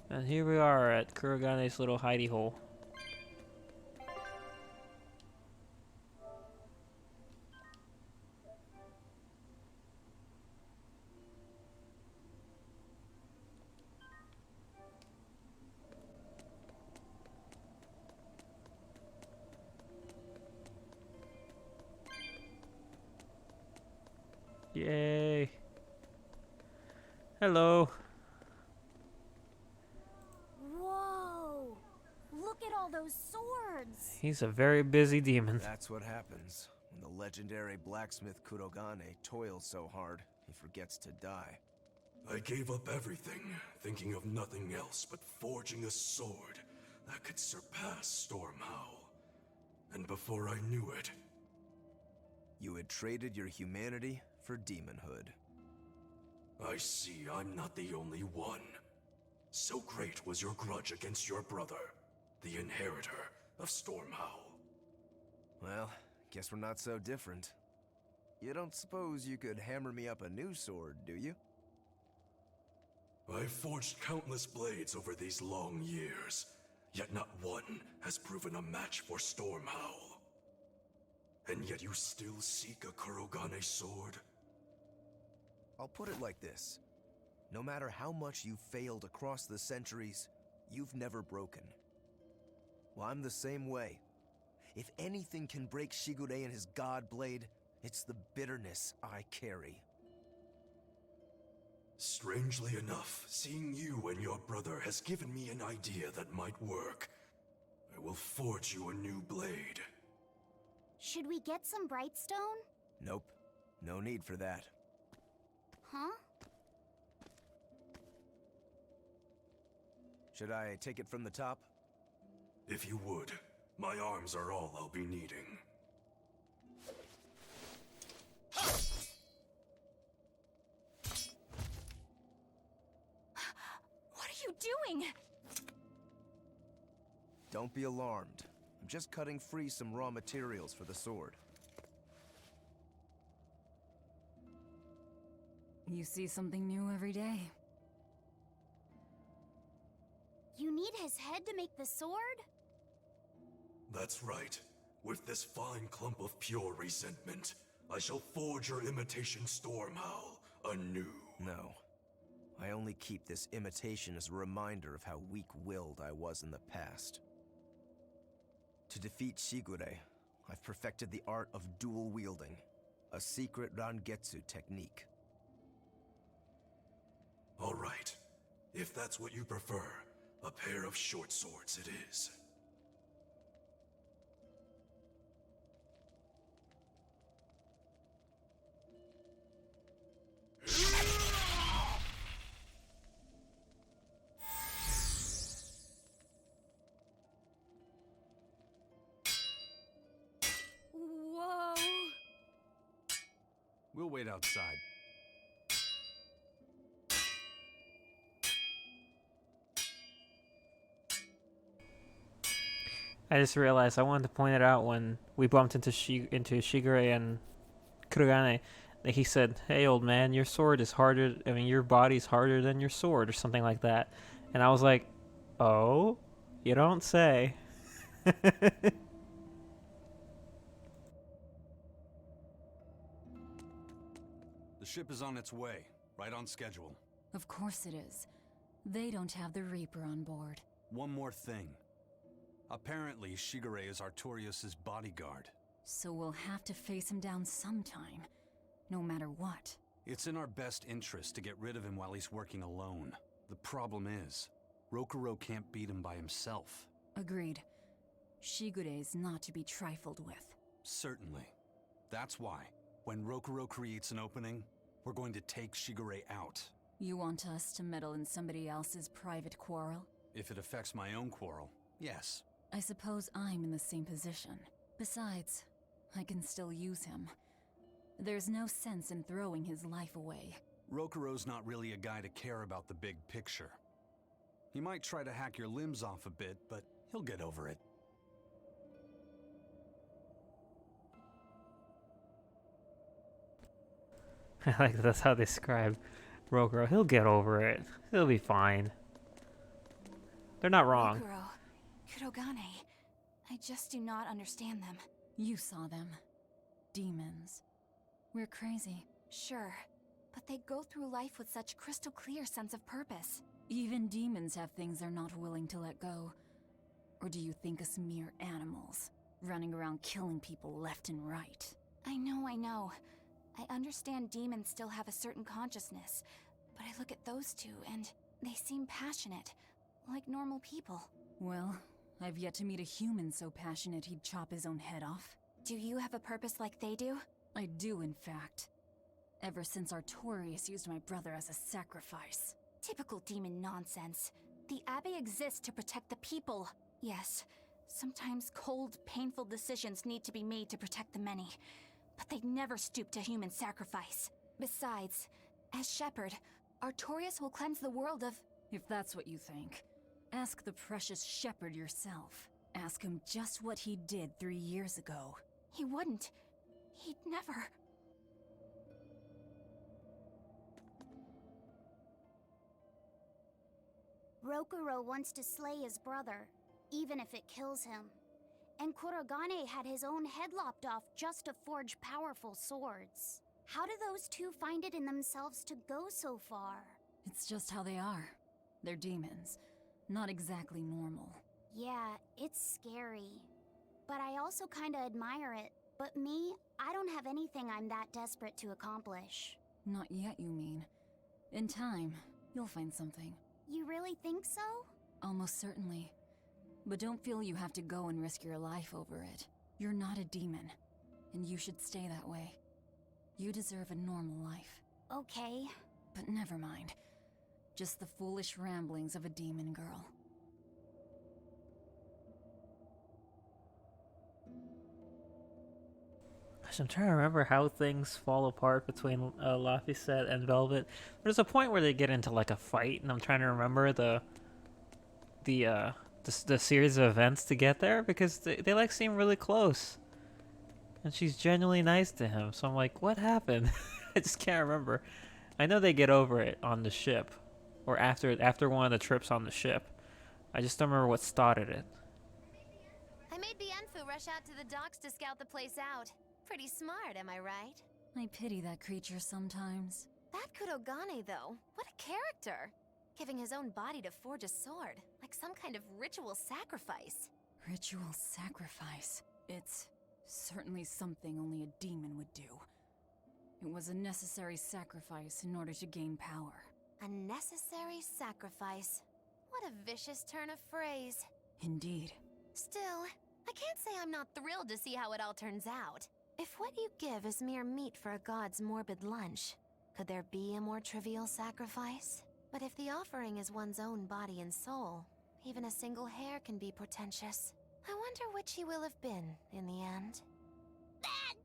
C: And here we are at Kurogane's little hidey hole. Yay. Hello.
F: Whoa! Look at all those swords!
C: He's a very busy demon.
B: That's what happens when the legendary blacksmith Kurogane toils so hard, he forgets to die.
E: I gave up everything, thinking of nothing else but forging a sword that could surpass Stormhowl. And before I knew it...
B: You had traded your humanity for demonhood.
E: I see I'm not the only one. So great was your grudge against your brother, the inheritor of Stormhowl.
B: Well, guess we're not so different. You don't suppose you could hammer me up a new sword, do you?
E: I've forged countless blades over these long years, yet not one has proven a match for Stormhowl. And yet you still seek a Kurogane sword?
B: I'll put it like this. No matter how much you've failed across the centuries, you've never broken. Well, I'm the same way. If anything can break Shigure and his god blade, it's the bitterness I carry.
E: Strangely enough, seeing you and your brother has given me an idea that might work. I will forge you a new blade.
F: Should we get some Brightstone?
B: Nope. No need for that.
F: Huh?
B: Should I take it from the top?
E: If you would, my arms are all I'll be needing.
J: What are you doing?
B: Don't be alarmed. I'm just cutting free some raw materials for the sword.
D: You see something new every day.
F: You need his head to make the sword?
E: That's right. With this fine clump of pure resentment, I shall forge your imitation Stormhowl anew.
B: No. I only keep this imitation as a reminder of how weak-willed I was in the past. To defeat Shigure, I've perfected the art of dual wielding, a secret Rangetsu technique.
E: All right. If that's what you prefer, a pair of short swords it is.
F: Whoa!
I: We'll wait outside.
C: I just realized I wanted to point it out when we bumped into Shigure and Kurogane. That he said, "Hey, old man, your sword is harder. I mean, your body's harder than your sword," or something like that. And I was like, "Oh, you don't say."
I: The ship is on its way, right on schedule.
D: Of course it is. They don't have the Reaper on board.
I: One more thing. Apparently, Shigure is Artorias' bodyguard.
D: So we'll have to face him down sometime, no matter what.
I: It's in our best interest to get rid of him while he's working alone. The problem is, Rokuro can't beat him by himself.
D: Agreed. Shigure is not to be trifled with.
I: Certainly. That's why, when Rokuro creates an opening, we're going to take Shigure out.
D: You want us to meddle in somebody else's private quarrel?
I: If it affects my own quarrel, yes.
D: I suppose I'm in the same position. Besides, I can still use him. There's no sense in throwing his life away.
I: Rokuro's not really a guy to care about the big picture. He might try to hack your limbs off a bit, but he'll get over it.
C: I like that's how they describe Rokuro. He'll get over it. He'll be fine. They're not wrong.
J: Rokuro, Kurogane. I just do not understand them.
D: You saw them. Demons. We're crazy.
J: Sure, but they go through life with such crystal clear sense of purpose.
D: Even demons have things they're not willing to let go. Or do you think us mere animals, running around killing people left and right?
J: I know. I understand demons still have a certain consciousness, but I look at those two and they seem passionate, like normal people.
D: Well, I've yet to meet a human so passionate he'd chop his own head off.
J: Do you have a purpose like they do?
D: I do, in fact. Ever since Artorias used my brother as a sacrifice.
J: Typical demon nonsense. The Abbey exists to protect the people. Yes, sometimes cold, painful decisions need to be made to protect the many, but they'd never stoop to human sacrifice. Besides, as shepherd, Artorias will cleanse the world of—
D: If that's what you think, ask the precious shepherd yourself. Ask him just what he did 3 years ago.
J: He wouldn't. He'd never.
F: Rokuro wants to slay his brother, even if it kills him. And Kurogane had his own head lopped off just to forge powerful swords. How do those two find it in themselves to go so far?
D: It's just how they are. They're demons. Not exactly normal.
F: Yeah, it's scary. But I also kinda admire it. But me, I don't have anything I'm that desperate to accomplish.
D: Not yet, you mean. In time, you'll find something.
F: You really think so?
D: Almost certainly. But don't feel you have to go and risk your life over it. You're not a demon, and you should stay that way. You deserve a normal life.
F: Okay.
D: But never mind. Just the foolish ramblings of a demon girl.
C: Gosh, I'm trying to remember how things fall apart between Laphicet and Velvet. There's a point where they get into like a fight, and I'm trying to remember the series of events to get there because they like seem really close, and she's genuinely nice to him. So I'm like, what happened? I just can't remember. I know they get over it on the ship, or after one of the trips on the ship. I just don't remember what started it.
A: I made Bienfu rush out to the docks to scout the place out. Pretty smart, am I right?
D: I pity that creature sometimes.
A: That Kurogane, though, what a character! Giving his own body to forge a sword, like some kind of ritual sacrifice.
D: Ritual sacrifice. It's certainly something only a demon would do. It was a necessary sacrifice in order to gain power.
A: A necessary sacrifice. What a vicious turn of phrase.
D: Indeed.
A: Still, I can't say I'm not thrilled to see how it all turns out. If what you give is mere meat for a god's morbid lunch, could there be a more trivial sacrifice? But if the offering is one's own body and soul, even a single hair can be portentous. I wonder which he will have been in the end.
H: Bad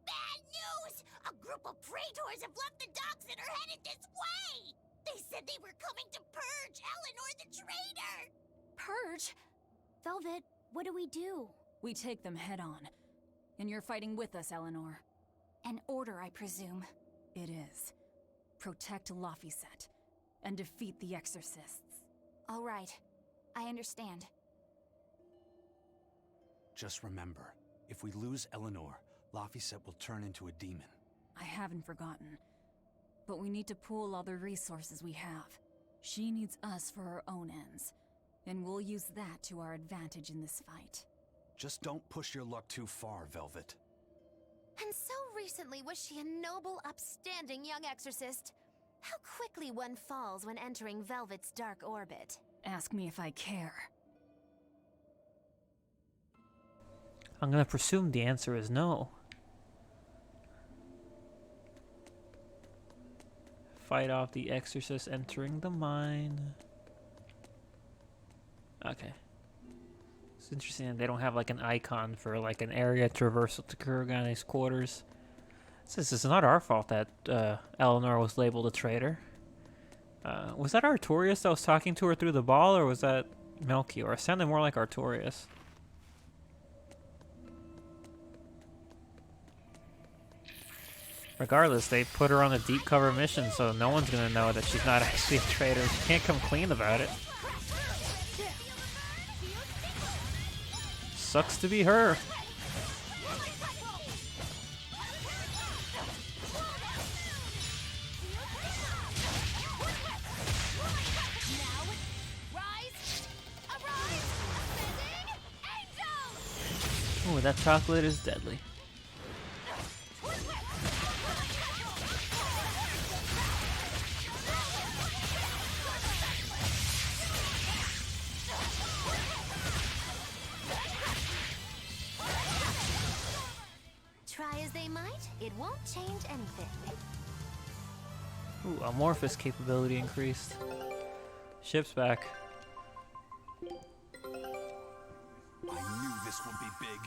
H: news! A group of praetors have left the docks and are headed this way! They said they were coming to purge Eleanor the traitor!
J: Purge?
F: Velvet, what do we do?
D: We take them head on. And you're fighting with us, Eleanor.
J: An order, I presume.
D: It is. Protect Laphicet and defeat the exorcists.
J: All right. I understand.
I: Just remember, if we lose Eleanor, Laphicet will turn into a demon.
D: I haven't forgotten. But we need to pool all the resources we have. She needs us for her own ends. And we'll use that to our advantage in this fight.
I: Just don't push your luck too far, Velvet.
A: And so recently was she a noble, upstanding young exorcist. How quickly one falls when entering Velvet's dark orbit.
D: Ask me if I care.
C: I'm gonna presume the answer is no. Fight off the exorcist entering the mine. Okay. It's interesting that they don't have like an icon for like an area traversal to Kurogane's quarters. This is not our fault that Eleanor was labeled a traitor. Was that Artorias that was talking to her through the ball, or was that Melchior? It sounded more like Artorias. Regardless, they put her on a deep cover mission, so no one's gonna know that she's not actually a traitor. She can't come clean about it. Sucks to be her. Oh, that chocolate is deadly.
A: Try as they might, it won't change anything.
C: Ooh, amorphous capability increased. Ship's back.
I: I knew this would be big.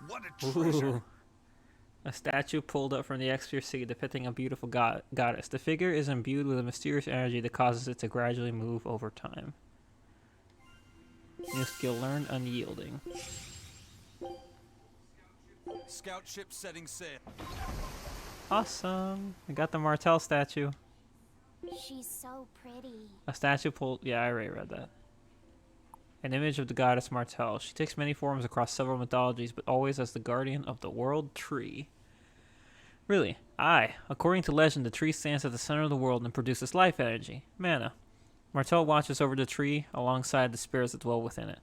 I: What a treasure!
C: Ooh. A statue pulled up from the exterior sea depicting a beautiful goddess. The figure is imbued with a mysterious energy that causes it to gradually move over time. New skill learned, Unyielding.
I: Scout ship setting sail.
C: Awesome! I got the Martel statue.
F: She's so pretty.
C: A statue pulled... Yeah, I already read that. An image of the goddess Martel. She takes many forms across several mythologies, but always as the guardian of the world tree. Really? Aye. According to legend, the tree stands at the center of the world and produces life energy, mana. Martel watches over the tree alongside the spirits that dwell within it.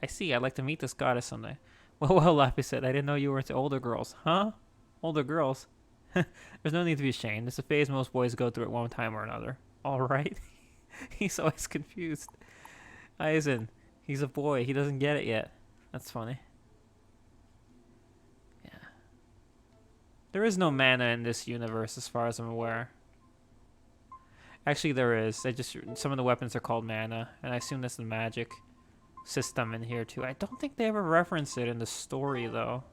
C: I see. I'd like to meet this goddess someday. Well, Laphicet, I didn't know you were into older girls. Huh? Older girls? There's no need to be ashamed. It's a phase most boys go through at one time or another. Alright? He's always confused. Aizen. He's a boy. He doesn't get it yet. That's funny. Yeah. There is no mana in this universe as far as I'm aware. Actually, there is. Some of the weapons are called mana, and I assume that's the magic system in here too. I don't think they ever reference it in the story though.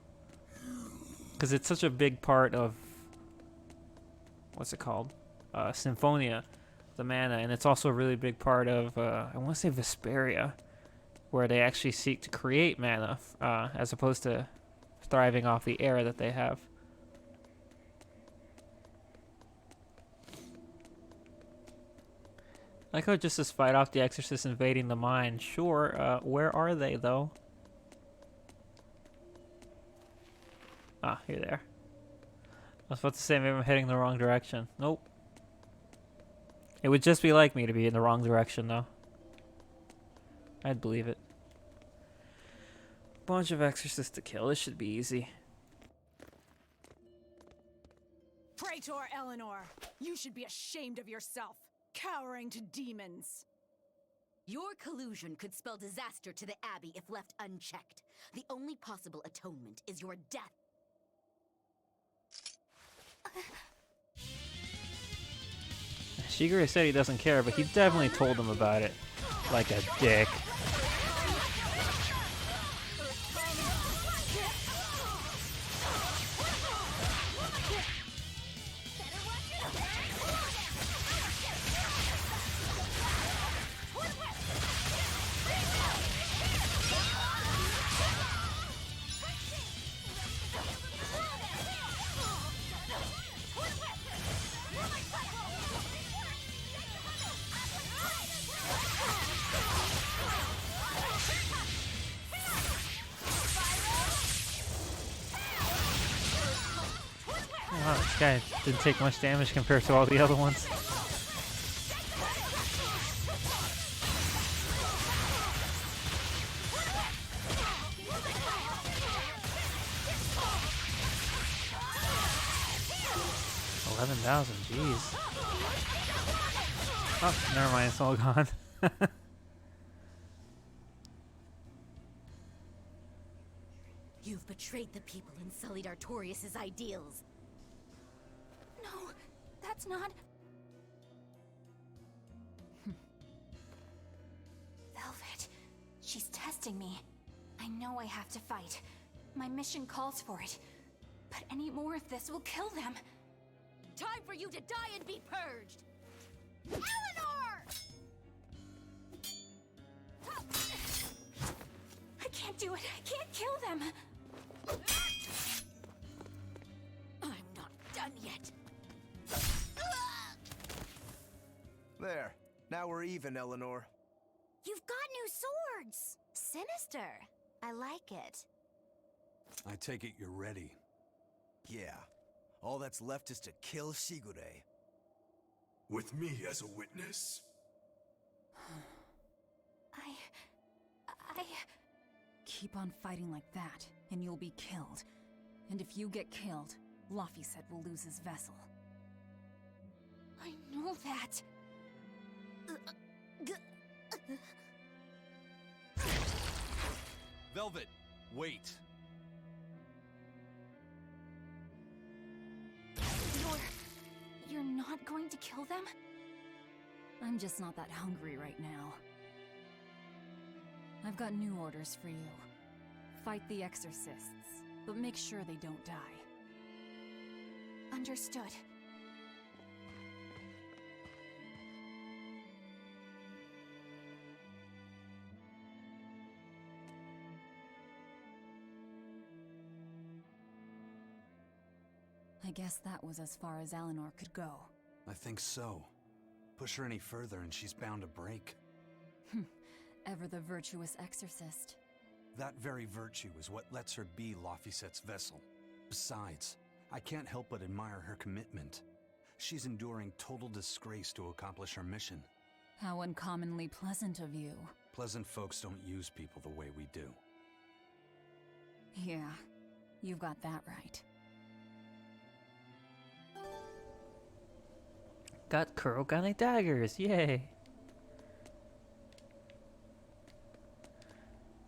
C: Because it's such a big part of, what's it called? Symphonia, the mana, and it's also a really big part of, I want to say Vesperia, where they actually seek to create mana, as opposed to thriving off the era that they have. I could just fight off the Exorcist invading the mine. Sure, where are they, though? Ah, here they are. I was about to say maybe I'm heading the wrong direction. Nope. It would just be like me to be in the wrong direction, though. I'd believe it. Bunch of Exorcists to kill. This should be easy.
K: Praetor Eleanor, you should be ashamed of yourself, cowering to demons.
L: Your collusion could spell disaster to the Abbey if left unchecked. The only possible atonement is your death.
C: Shigure said he doesn't care, but he definitely told him about it. Like a dick. Wow, this guy didn't take much damage compared to all the other ones. $11,000, jeez. Oh, never mind, it's all gone.
L: You've betrayed the people and sullied Artorias' ideals.
J: No, that's not... Velvet, she's testing me. I know I have to fight. My mission calls for it. But any more of this will kill them.
L: Time for you to die and be purged!
F: Eleanor!
J: I can't do it. I can't kill them.
L: I'm not done yet.
B: There. Now we're even, Eleanor.
A: You've got new swords. Sinister. I like it.
I: I take it you're ready.
B: Yeah. All that's left is to kill Shigure.
E: With me as a witness.
J: I...
D: Keep on fighting like that, and you'll be killed. And if you get killed, Laphicet will lose his vessel.
J: I know that.
I: Velvet, wait.
J: You're not going to kill them?
D: I'm just not that hungry right now. I've got new orders for you. Fight the Exorcists, but make sure they don't die.
J: Understood.
D: I guess that was as far as Eleanor could go.
I: I think so. Push her any further and she's bound to break.
D: Ever the virtuous exorcist.
I: That very virtue is what lets her be Laphicet's vessel. Besides, I can't help but admire her commitment. She's enduring total disgrace to accomplish her mission.
D: How uncommonly pleasant of you.
I: Pleasant folks don't use people the way we do.
D: Yeah, you've got that right.
C: Got Kurogane daggers, yay!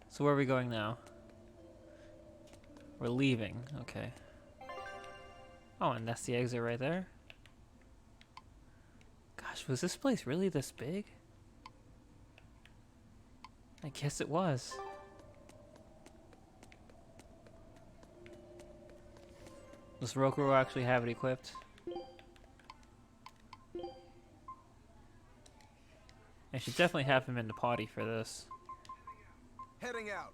C: So where are we going now? We're leaving, okay. Oh, and that's the exit right there. Gosh, was this place really this big? I guess it was. Does Roku actually have it equipped? I should definitely have him in the potty for this.
B: Heading out.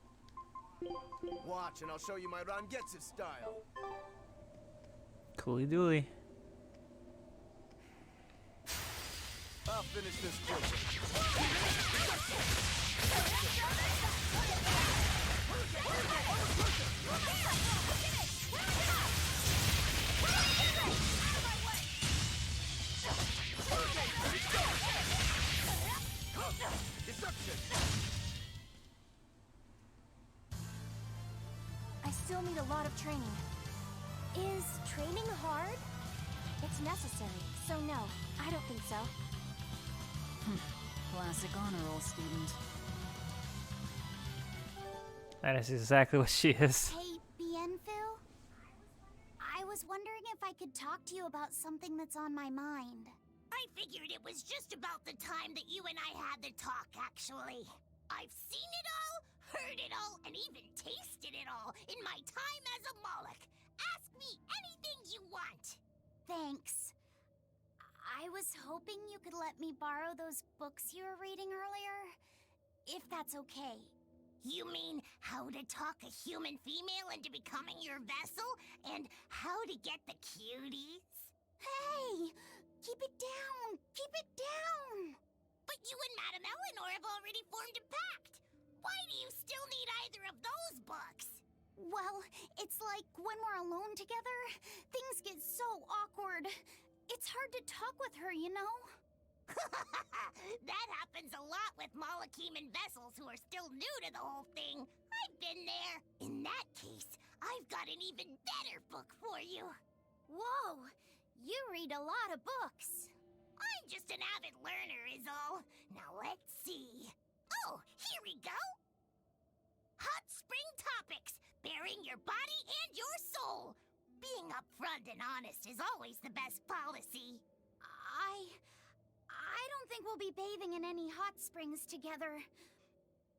B: Watch, and I'll show you my Rangetsu style.
C: Cooly dooly.
B: I'll finish this quickly.
J: I still need a lot of training.
F: Is training hard?
J: It's necessary, so no, I don't think so.
D: Classic honor roll student.
C: That is exactly what she is.
F: Hey, Bienfu? I was wondering if I could talk to you about something that's on my mind.
H: I figured it was just about the time that you and I had the talk, actually. I've seen it all, heard it all, and even tasted it all in my time as a Moloch. Ask me anything you want.
F: Thanks. I was hoping you could let me borrow those books you were reading earlier, if that's okay.
H: You mean how to talk a human female into becoming your vessel, and how to get the cuties?
F: Hey! Keep it down! Keep it down!
H: But you and Madame Eleanor have already formed a pact. Why do you still need either of those books?
F: Well, it's like when we're alone together, things get so awkward. It's hard to talk with her, you know?
H: That happens a lot with Malachiman vessels who are still new to the whole thing. I've been there. In that case, I've got an even better book for you.
F: Whoa! You read a lot of books.
H: I'm just an avid learner is all. Now let's see. Oh, here we go. Hot Spring Topics. Bearing your body and your soul. Being upfront and honest is always the best policy.
F: I don't think we'll be bathing in any hot springs together.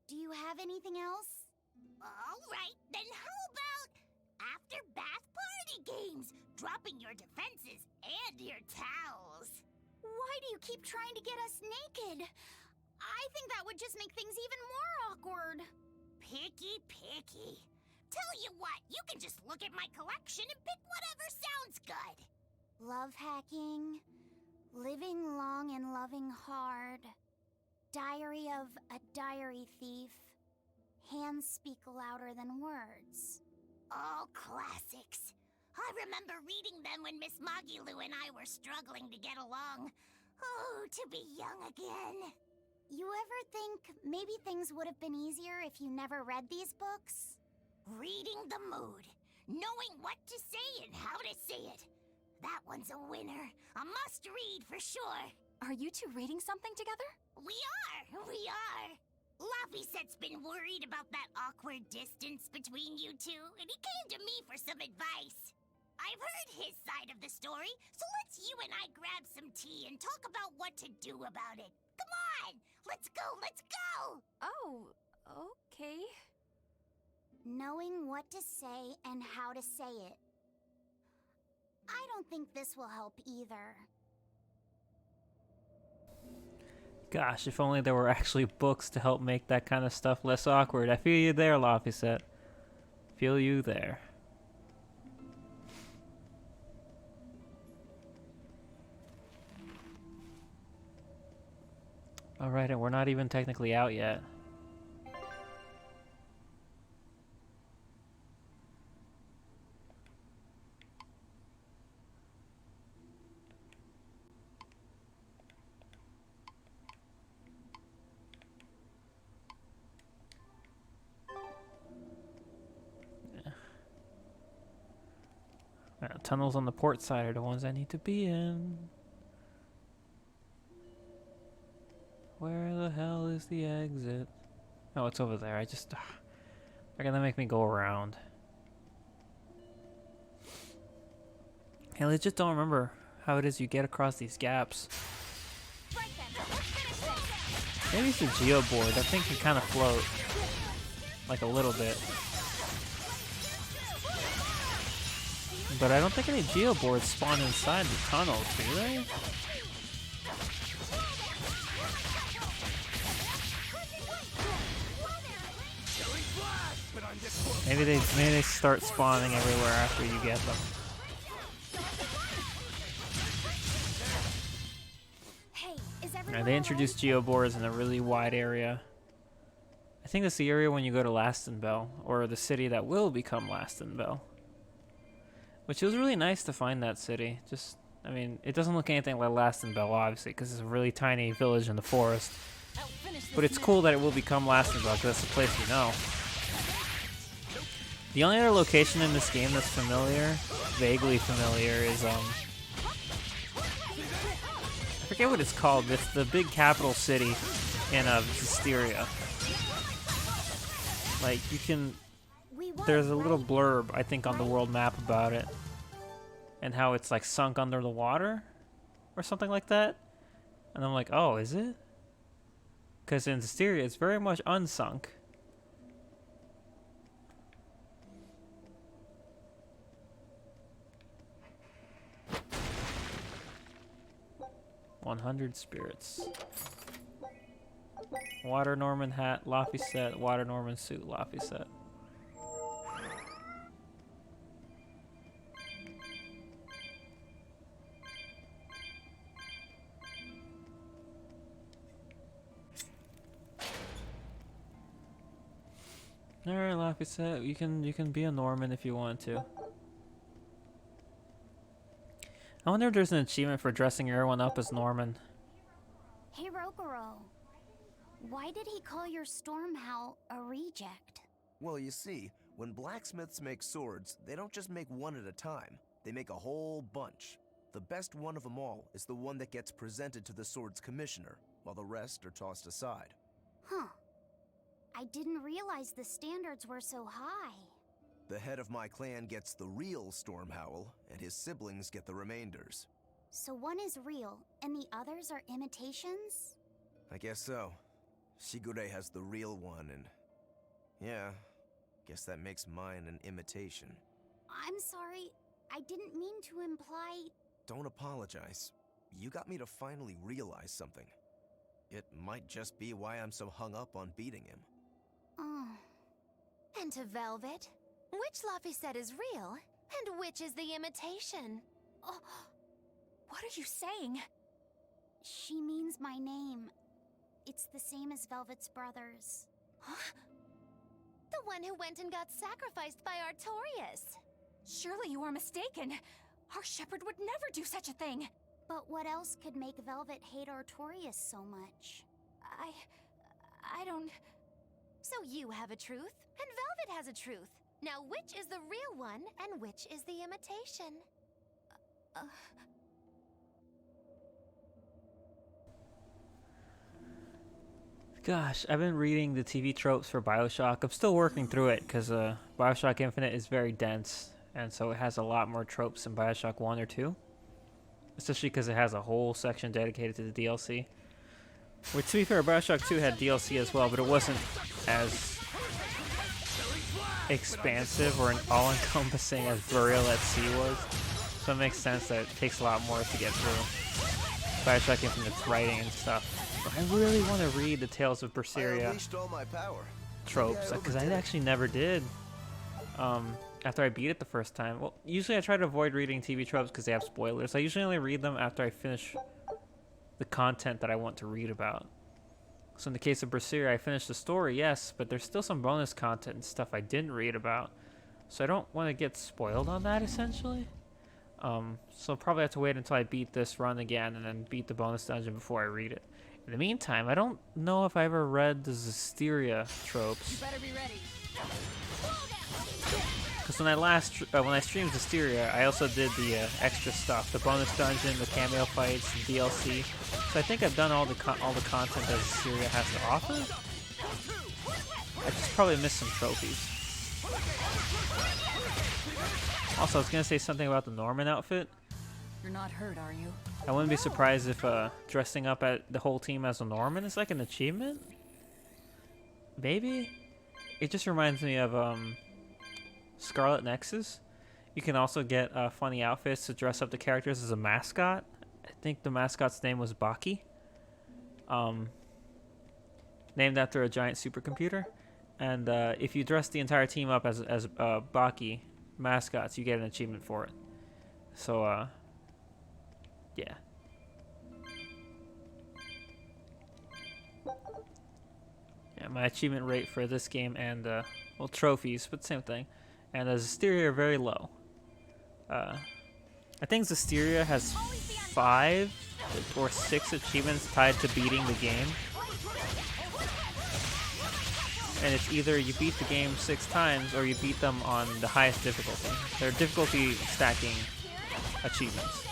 F: Do you have anything else?
H: All right, then how about after bath party games? Dropping your defenses and your towels.
F: Why do you keep trying to get us naked? I think that would just make things even more awkward.
H: Picky. Tell you what, you can just look at my collection and pick whatever sounds good.
F: Love hacking, living long and loving hard, diary of a diary thief, hands speak louder than words.
H: All classics. I remember reading them when Miss Magilu and I were struggling to get along. Oh, to be young again.
F: You ever think maybe things would have been easier if you never read these books?
H: Reading the mood. Knowing what to say and how to say it. That one's a winner. A must-read for sure.
J: Are you two reading something together?
H: We are. Laffyset's been worried about that awkward distance between you two, and he came to me for some advice. I've heard his side of the story, so let's you and I grab some tea and talk about what to do about it. Come on! Let's go!
J: Oh, okay.
F: Knowing what to say and how to say it. I don't think this will help either.
C: Gosh, if only there were actually books to help make that kind of stuff less awkward. I feel you there, Laffyset. Feel you there. Alright, and we're not even technically out yet. Tunnels on the port side are the ones I need to be in. Where the hell is the exit? Oh, it's over there. They're gonna make me go around. Hey, I just don't remember how it is you get across these gaps. Maybe it's a geoboard. That thing can kind of float. Like a little bit. But I don't think any geoboards spawn inside the tunnels, do they? Maybe they start spawning everywhere after you get them.
F: Hey, is
C: Yeah,
F: everyone
C: they introduced geoboards in a really wide area. I think that's the area when you go to Lastenbell, or the city that will become Lastenbell. Which was really nice to find that city. Just, I mean, it doesn't look anything like Lastenbell, obviously, because it's a really tiny village in the forest. But it's cool that it will become Lastenbell, because that's the place we know. The only other location in this game that's familiar, vaguely familiar, is, I forget what it's called, but it's the big capital city in Berseria. Like, you can, there's a little blurb, I think, on the world map about it. And how it's, like, sunk under the water? Or something like that? And I'm like, oh, is it? Because in Berseria, it's very much unsunk. $100 spirits. Water Norman hat, Laphicet, Water Norman suit, Laphicet. Alright, Laphicet, you can be a Norman if you want to. I wonder if there's an achievement for dressing everyone up as Norman.
F: Hey, Rokuro. Why did he call your Stormhowl a reject?
B: Well, you see, when blacksmiths make swords, they don't just make one at a time. They make a whole bunch. The best one of them all is the one that gets presented to the sword's commissioner, while the rest are tossed aside.
F: Huh. I didn't realize the standards were so high.
B: The head of my clan gets the real Stormhowl, and his siblings get the remainders.
F: So one is real, and the others are imitations?
B: I guess so. Shigure has the real one, and yeah, guess that makes mine an imitation.
F: I'm sorry, I didn't mean to imply...
B: Don't apologize. You got me to finally realize something. It might just be why I'm so hung up on beating him.
F: Oh.
A: And to Velvet, which Laphicet is real, and which is the imitation?
J: Oh, what are you saying?
F: She means my name. It's the same as Velvet's brothers.
A: Huh? The one who went and got sacrificed by Artorias.
J: Surely you are mistaken. Our shepherd would never do such a thing.
F: But what else could make Velvet hate Artorias so much?
J: I don't...
A: So you have a truth, and Velvet has a truth. Now which is the real one, and which is the imitation?
C: Gosh, I've been reading the TV tropes for BioShock. I'm still working through it, because BioShock Infinite is very dense, and so it has a lot more tropes than BioShock 1 or 2. Especially because it has a whole section dedicated to the DLC. Which, to be fair, BioShock 2 had DLC as well, but it wasn't as expansive or all-encompassing as Burial at Sea was. So it makes sense that it takes a lot more to get through BioShock Infinite's writing and stuff. But I really want to read the Tales of Berseria tropes, because I actually never did after I beat it the first time. Well, usually I try to avoid reading TV tropes because they have spoilers. I usually only read them after I finish the content that I want to read about. So in the case of Berseria, I finished the story, yes, but there's still some bonus content and stuff I didn't read about. So I don't want to get spoiled on that, essentially. So I'll probably have to wait until I beat this run again and then beat the bonus dungeon before I read it. In the meantime, I don't know if I ever read the Berseria tropes.
K: You better be ready.
C: Because when I streamed Berseria, I also did the extra stuff, the bonus dungeon, the cameo fights, the DLC. So I think I've done all the content that Berseria has to offer. I just probably missed some trophies. Also, I was gonna say something about the Norman outfit.
D: You're not hurt, are you?
C: I wouldn't be surprised if dressing up at the whole team as a Norman is like an achievement. Maybe? It just reminds me of Scarlet Nexus. You can also get funny outfits to dress up the characters as a mascot. I think the mascot's name was Baki. Named after a giant supercomputer. And if you dress the entire team up as Baki mascots, you get an achievement for it. So, yeah. Yeah, my achievement rate for this game and, well, trophies, but same thing. And Zestiria are very low. I think Zestiria has 5 or 6 achievements tied to beating the game. And it's either you beat the game 6 times or you beat them on the highest difficulty. They're difficulty stacking achievements.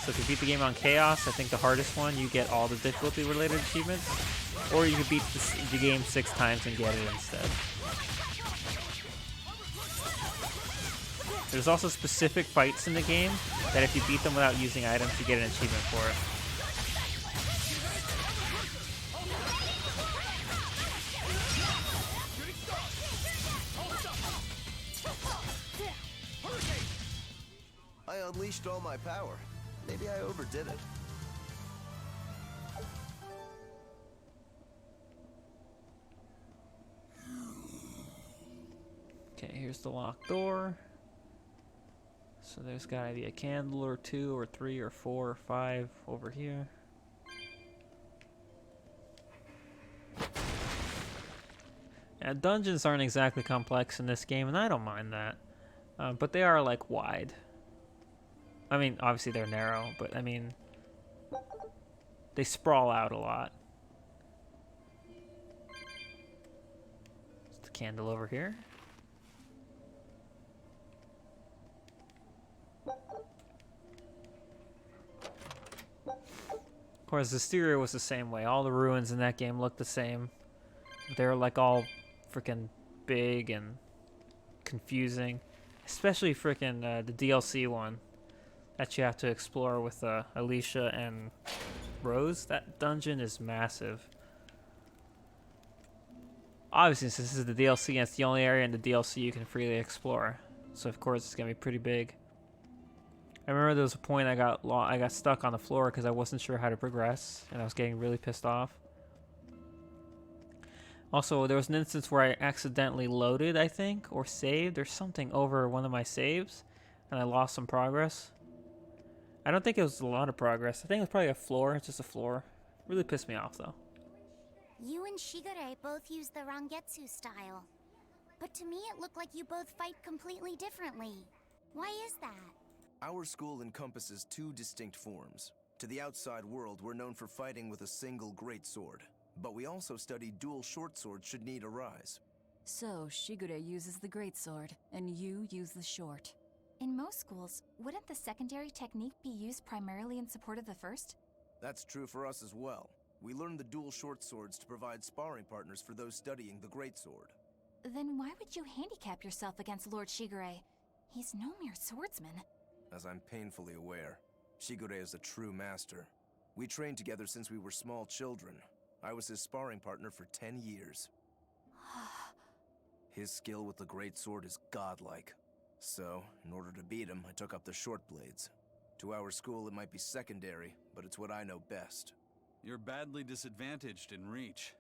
C: So if you beat the game on Chaos, I think the hardest one, you get all the difficulty related achievements. Or you can beat the game 6 times and get it instead. There's also specific fights in the game that if you beat them without using items, you get an achievement for it.
B: I unleashed all my power. Maybe I overdid it.
C: Okay, here's the locked door. So there's gotta be a candle or 2 or 3 or 4 or 5 over here. Yeah, dungeons aren't exactly complex in this game, and I don't mind that. But they are, like, wide. I mean, obviously they're narrow, but I mean, they sprawl out a lot. There's the candle over here. Of course, Zestiria was the same way. All the ruins in that game look the same. They're like all freaking big and confusing. Especially freaking the DLC one that you have to explore with Alicia and Rose. That dungeon is massive. Obviously, since this is the DLC and it's the only area in the DLC you can freely explore. So of course it's gonna be pretty big. I remember there was a point I got stuck on the floor because I wasn't sure how to progress, and I was getting really pissed off. Also, there was an instance where I accidentally loaded, I think, or saved, or something over one of my saves, and I lost some progress. I don't think it was a lot of progress. I think it was probably a floor, just a floor. Really pissed me off, though.
F: You and Shigure both use the Rangetsu style. But to me it looked like you both fight completely differently. Why is that?
B: Our school encompasses 2 distinct forms. To the outside world, we're known for fighting with a single greatsword. But we also study dual short swords should need arise.
D: So, Shigure uses the greatsword, and you use the short.
J: In most schools, wouldn't the secondary technique be used primarily in support of the first?
B: That's true for us as well. We learn the dual short swords to provide sparring partners for those studying the greatsword.
J: Then why would you handicap yourself against Lord Shigure? He's no mere swordsman.
B: As I'm painfully aware, Shigure is a true master. We trained together since we were small children. I was his sparring partner for 10 years. His skill with the greatsword is godlike. So, in order to beat him, I took up the short blades. To our school, it might be secondary, but it's what I know best.
I: You're badly disadvantaged in reach.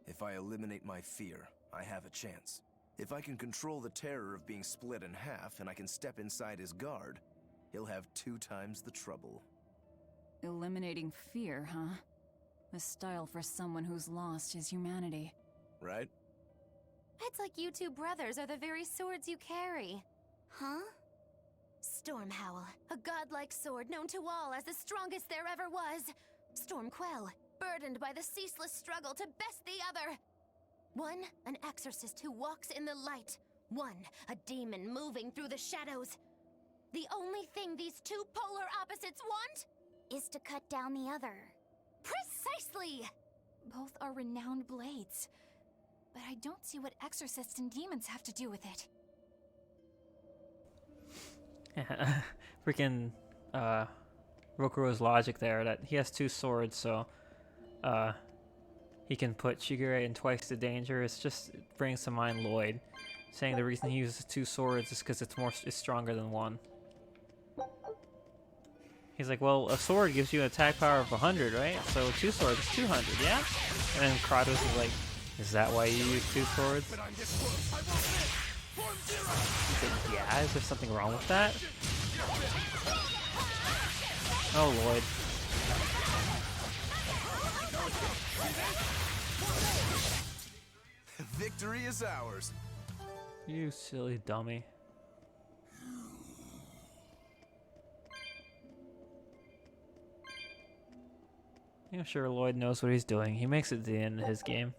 B: If I eliminate my fear, I have a chance. If I can control the terror of being split in half and I can step inside his guard, he'll have 2 times the trouble.
D: Eliminating fear, huh? A style for someone who's lost his humanity.
B: Right?
A: It's like you 2 brothers are the very swords you carry.
F: Huh?
A: Stormhowl, a godlike sword known to all as the strongest there ever was. Stormquell, burdened by the ceaseless struggle to best the other. One, an exorcist who walks in the light. One, a demon moving through the shadows. The only thing these 2 polar opposites want
F: Is to cut down the other.
A: Precisely!
J: Both are renowned blades. But I don't see what exorcists and demons have to do with it.
C: Freaking Rokuro's logic there that he has 2 swords, so he can put Shigure in twice the danger. It brings to mind Lloyd. saying the reason he uses 2 swords is because it's stronger than one. He's like, well, a sword gives you an attack power of 100, right? So 2 swords is 200, yeah? And then Kratos is like, is that why you use 2 swords? He's like, yeah, is there something wrong with that? Oh, Lloyd.
B: Victory is ours.
C: You silly dummy. I'm sure Lloyd knows what he's doing. He makes it to the end of his game.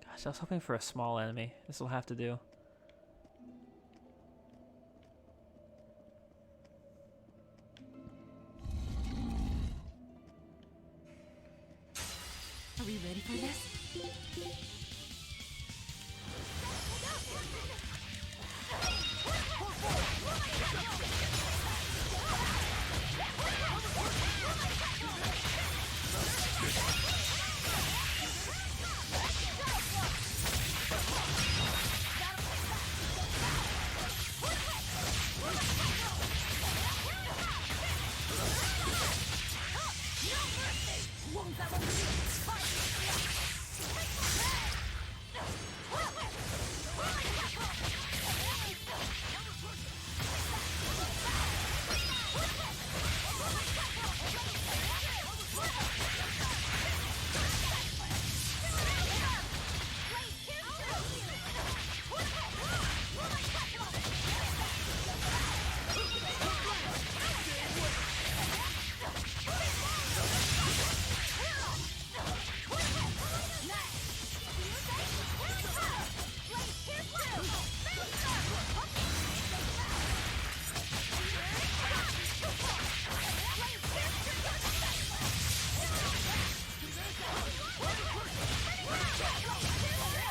C: Gosh, I was hoping for a small enemy. This will have to do.
D: Are we ready for this?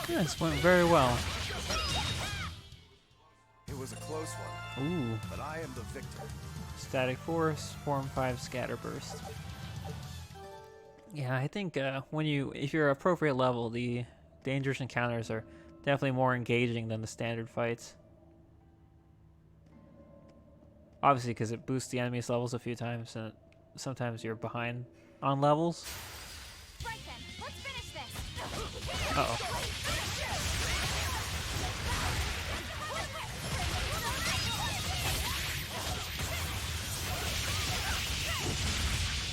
C: This went very well.
B: It was a close one.
C: Ooh.
B: But I am the victor.
C: Static Force, Form 5 Scatterburst. Yeah, I think if you're appropriate level, the dangerous encounters are definitely more engaging than the standard fights. Obviously, because it boosts the enemy's levels a few times, and sometimes you're behind on levels.
A: Right then, let's finish this.
C: Uh-oh.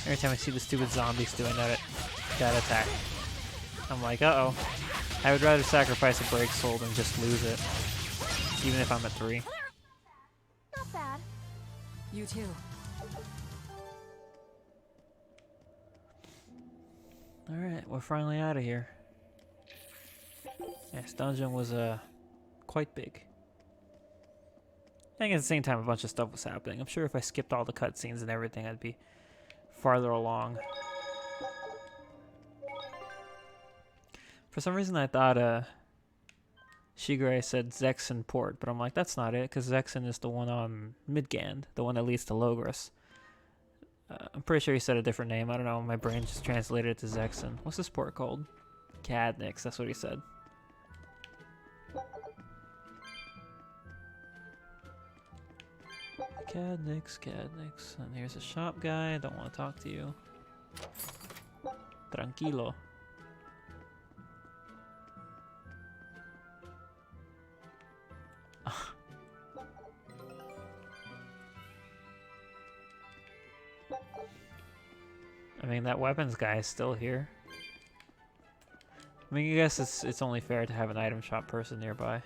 C: Every time I see the stupid zombies doing that attack, I'm like, uh-oh. I would rather sacrifice a break soul than just lose it, even if I'm at 3.
A: Not bad.
D: You too.
C: Alright, we're finally out of here. This dungeon was quite big. I think at the same time a bunch of stuff was happening. I'm sure if I skipped all the cutscenes and everything, I'd be farther along. For some reason I thought Shigure said Zexen Port, but I'm like, that's not it, because Zexen is the one on Midgand, the one that leads to Logros. I'm pretty sure he said a different name. I don't know, my brain just translated it to Zexen. What's this port called? Cadnix, that's what he said. Cadnix. And here's a shop guy. I don't want to talk to you. Tranquilo. I mean, that weapons guy is still here. I mean, I guess it's only fair to have an item shop person nearby.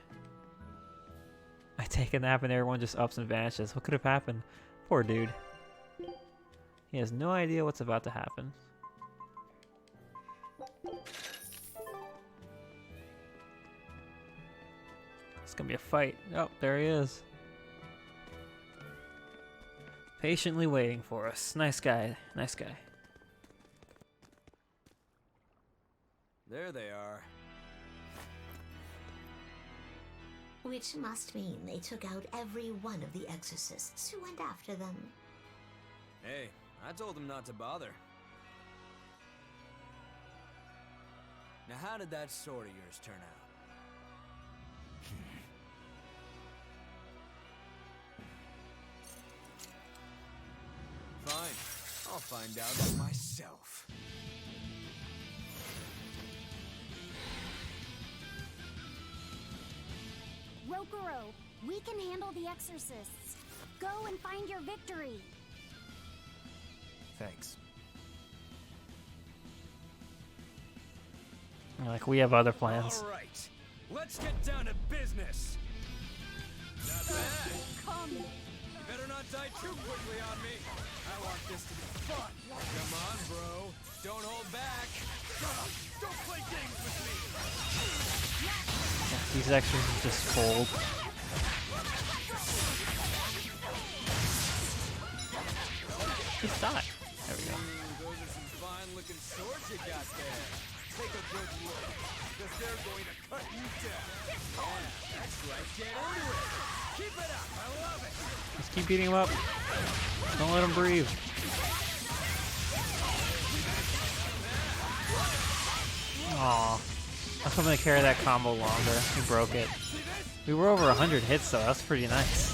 C: I take a nap and everyone just ups and vanishes. What could have happened? Poor dude. He has no idea what's about to happen. It's gonna be a fight. Oh, there he is. Patiently waiting for us. Nice guy. Nice guy.
G: There they are.
H: Which must mean they took out every one of the exorcists who went after them.
G: Hey, I told them not to bother. Now how did that sword of yours turn out? Fine. I'll find out for myself.
F: Rokuro, we can handle the exorcists. Go and find your victory.
B: Thanks.
C: Like, we have other plans.
G: All right, let's get down to business. Not bad.
K: Come.
G: You better not die too quickly on me. I want this to be fun. Come on, bro. Don't hold back. Don't play games with me.
C: Yeah, these extras just fold. Just die. There we go.
G: Those are some fine-looking swords you got there. Take a good look, because they're going to cut you down. Yeah, that's right. Get into it. Keep it up. I love it.
C: Just keep beating him up. Don't let him breathe. Aw. I was hoping to carry that combo longer. We broke it. We were over 100 hits though. That's pretty nice.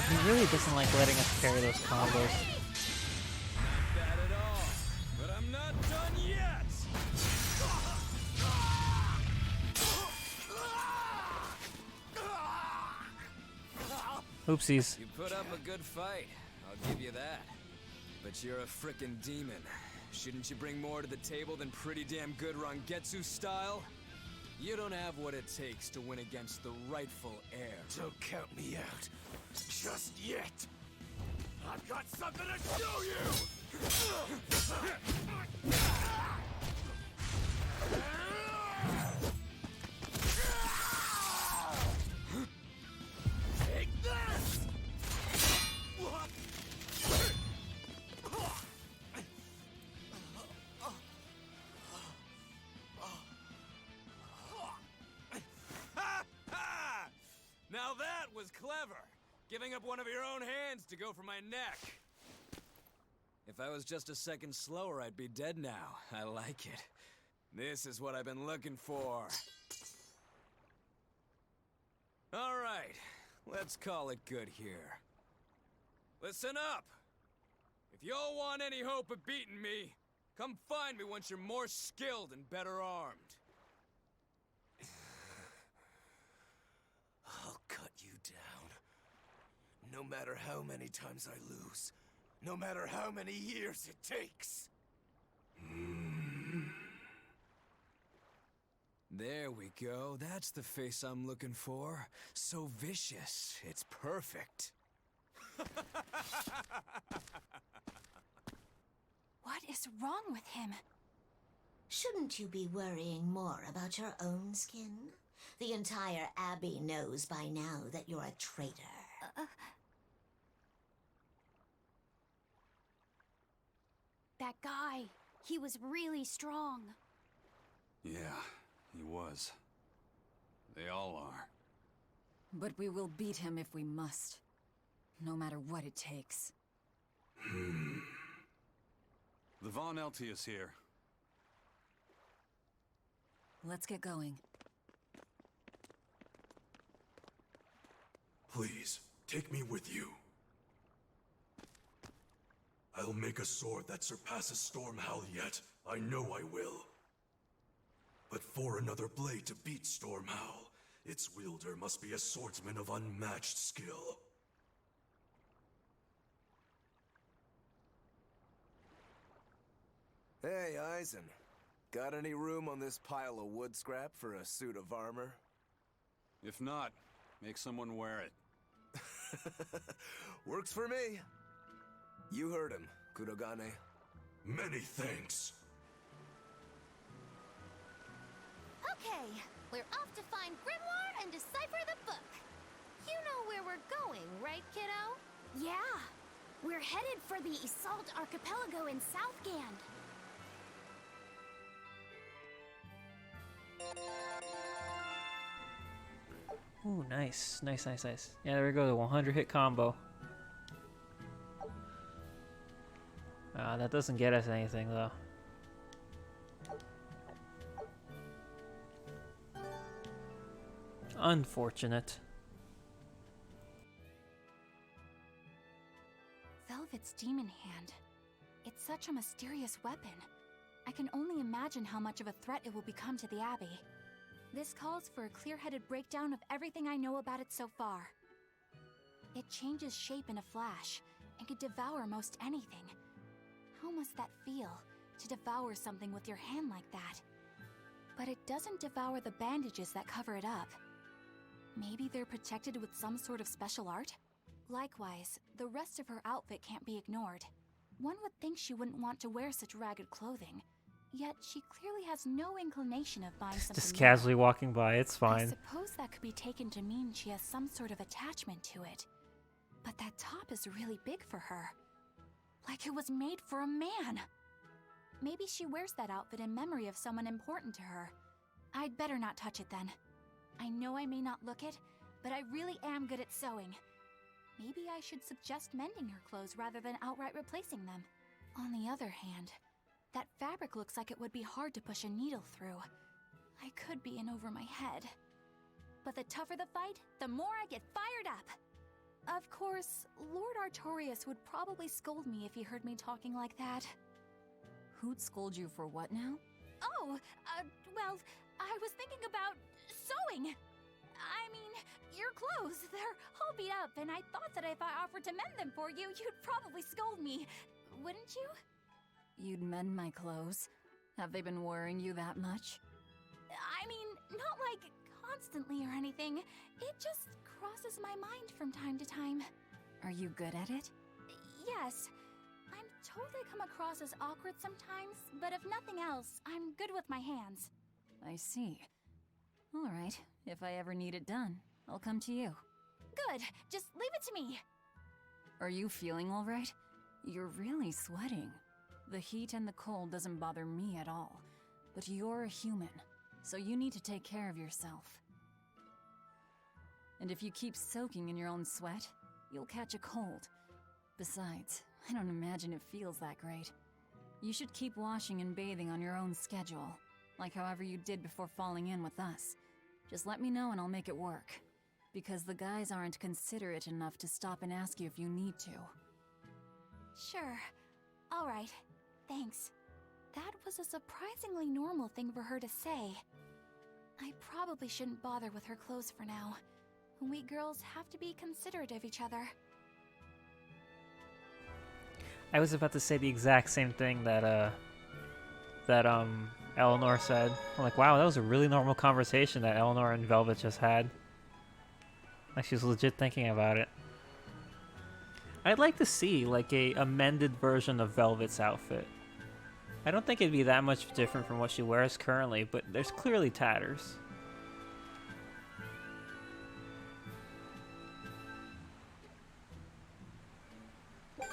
C: He really doesn't like letting us carry those combos.
G: Not bad at all. But I'm not done yet.
C: Oopsies.
G: You put up a good fight. I'll give you that. But you're a frickin' demon. Shouldn't you bring more to the table than pretty damn good Rangetsu style? You don't have what it takes to win against the rightful heir.
E: Don't count me out. Just yet. I've got something to show you! Take this!
G: Now that was clever! Giving up one of your own hands to go for my neck. If I was just a second slower, I'd be dead now. I like it. This is what I've been looking for. All right, let's call it good here. Listen up! If y'all want any hope of beating me, come find me once you're more skilled and better armed.
B: I'll cut you down. No matter how many times I lose. No matter how many years it takes.
G: There we go. That's the face I'm looking for. So vicious. It's perfect.
J: What is wrong with him?
H: Shouldn't you be worrying more about your own skin? The entire Abbey knows by now that you're a traitor.
F: That guy, he was really strong.
I: Yeah, he was. They all are.
D: But we will beat him if we must. No matter what it takes.
I: The Von Eltius here.
D: Let's get going.
E: Please, take me with you. I'll make a sword that surpasses Stormhowl yet. I know I will. But for another blade to beat Stormhowl, its wielder must be a swordsman of unmatched skill.
B: Hey, Eisen. Got any room on this pile of wood scrap for a suit of armor?
I: If not, make someone wear it.
B: Works for me. You heard him, Kurogane.
E: Many thanks.
A: Okay, we're off to find Grimoire and decipher the book. You know where we're going, right, kiddo?
F: Yeah, we're headed for the Assault Archipelago in Southgand.
C: Ooh, nice. Nice, nice, nice. Yeah, there we go, the 100 hit combo. That doesn't get us anything, though. Unfortunate.
J: Velvet's demon hand. It's such a mysterious weapon. I can only imagine how much of a threat it will become to the Abbey. This calls for a clear-headed breakdown of everything I know about it so far. It changes shape in a flash, and can devour most anything. How must that feel, to devour something with your hand like that? But it doesn't devour the bandages that cover it up. Maybe they're protected with some sort of special art? Likewise, the rest of her outfit can't be ignored. One would think she wouldn't want to wear such ragged clothing. Yet she clearly has no inclination of buying something
C: Just
J: new.
C: casually walking by, it's
J: I
C: fine.
J: suppose that could be taken to mean she has some sort of attachment to it. But that top is really big for her. Like it was made for a man. Maybe she wears that outfit in memory of someone important to her. I'd better not touch it then. I know I may not look it, but I really am good at sewing. Maybe I should suggest mending her clothes rather than outright replacing them. On the other hand, that fabric looks like it would be hard to push a needle through. I could be in over my head. But the tougher the fight, the more I get fired up. Of course, Lord Artorias would probably scold me if he heard me talking like that.
D: Who'd scold you for what now?
J: Oh, well, I was thinking about sewing. I mean, your clothes, they're all beat up, and I thought that if I offered to mend them for you, you'd probably scold me. Wouldn't you?
D: You'd mend my clothes? Have they been worrying you that much?
J: I mean, not like constantly or anything. It just crosses my mind from time to time.
D: Are you good at it?
J: Yes. I'm told I come across as awkward sometimes, but if nothing else, I'm good with my hands.
D: I see. All right, if I ever need it done, I'll come to you.
J: Good, just leave it to me.
D: Are you feeling all right? You're really sweating. The heat and the cold doesn't bother me at all, but you're a human, so you need to take care of yourself. And if you keep soaking in your own sweat, you'll catch a cold. Besides, I don't imagine it feels that great. You should keep washing and bathing on your own schedule, like however you did before falling in with us. Just let me know and I'll make it work. Because the guys aren't considerate enough to stop and ask you if you need to.
J: Sure. All right. Thanks. That was a surprisingly normal thing for her to say. I probably shouldn't bother with her clothes for now. We girls have to be considerate of each other.
C: I was about to say the exact same thing that Eleanor said. I'm like, wow, that was a really normal conversation that Eleanor and Velvet just had. Like she's legit thinking about it. I'd like to see like a amended version of Velvet's outfit. I don't think it'd be that much different from what she wears currently, but there's clearly tatters.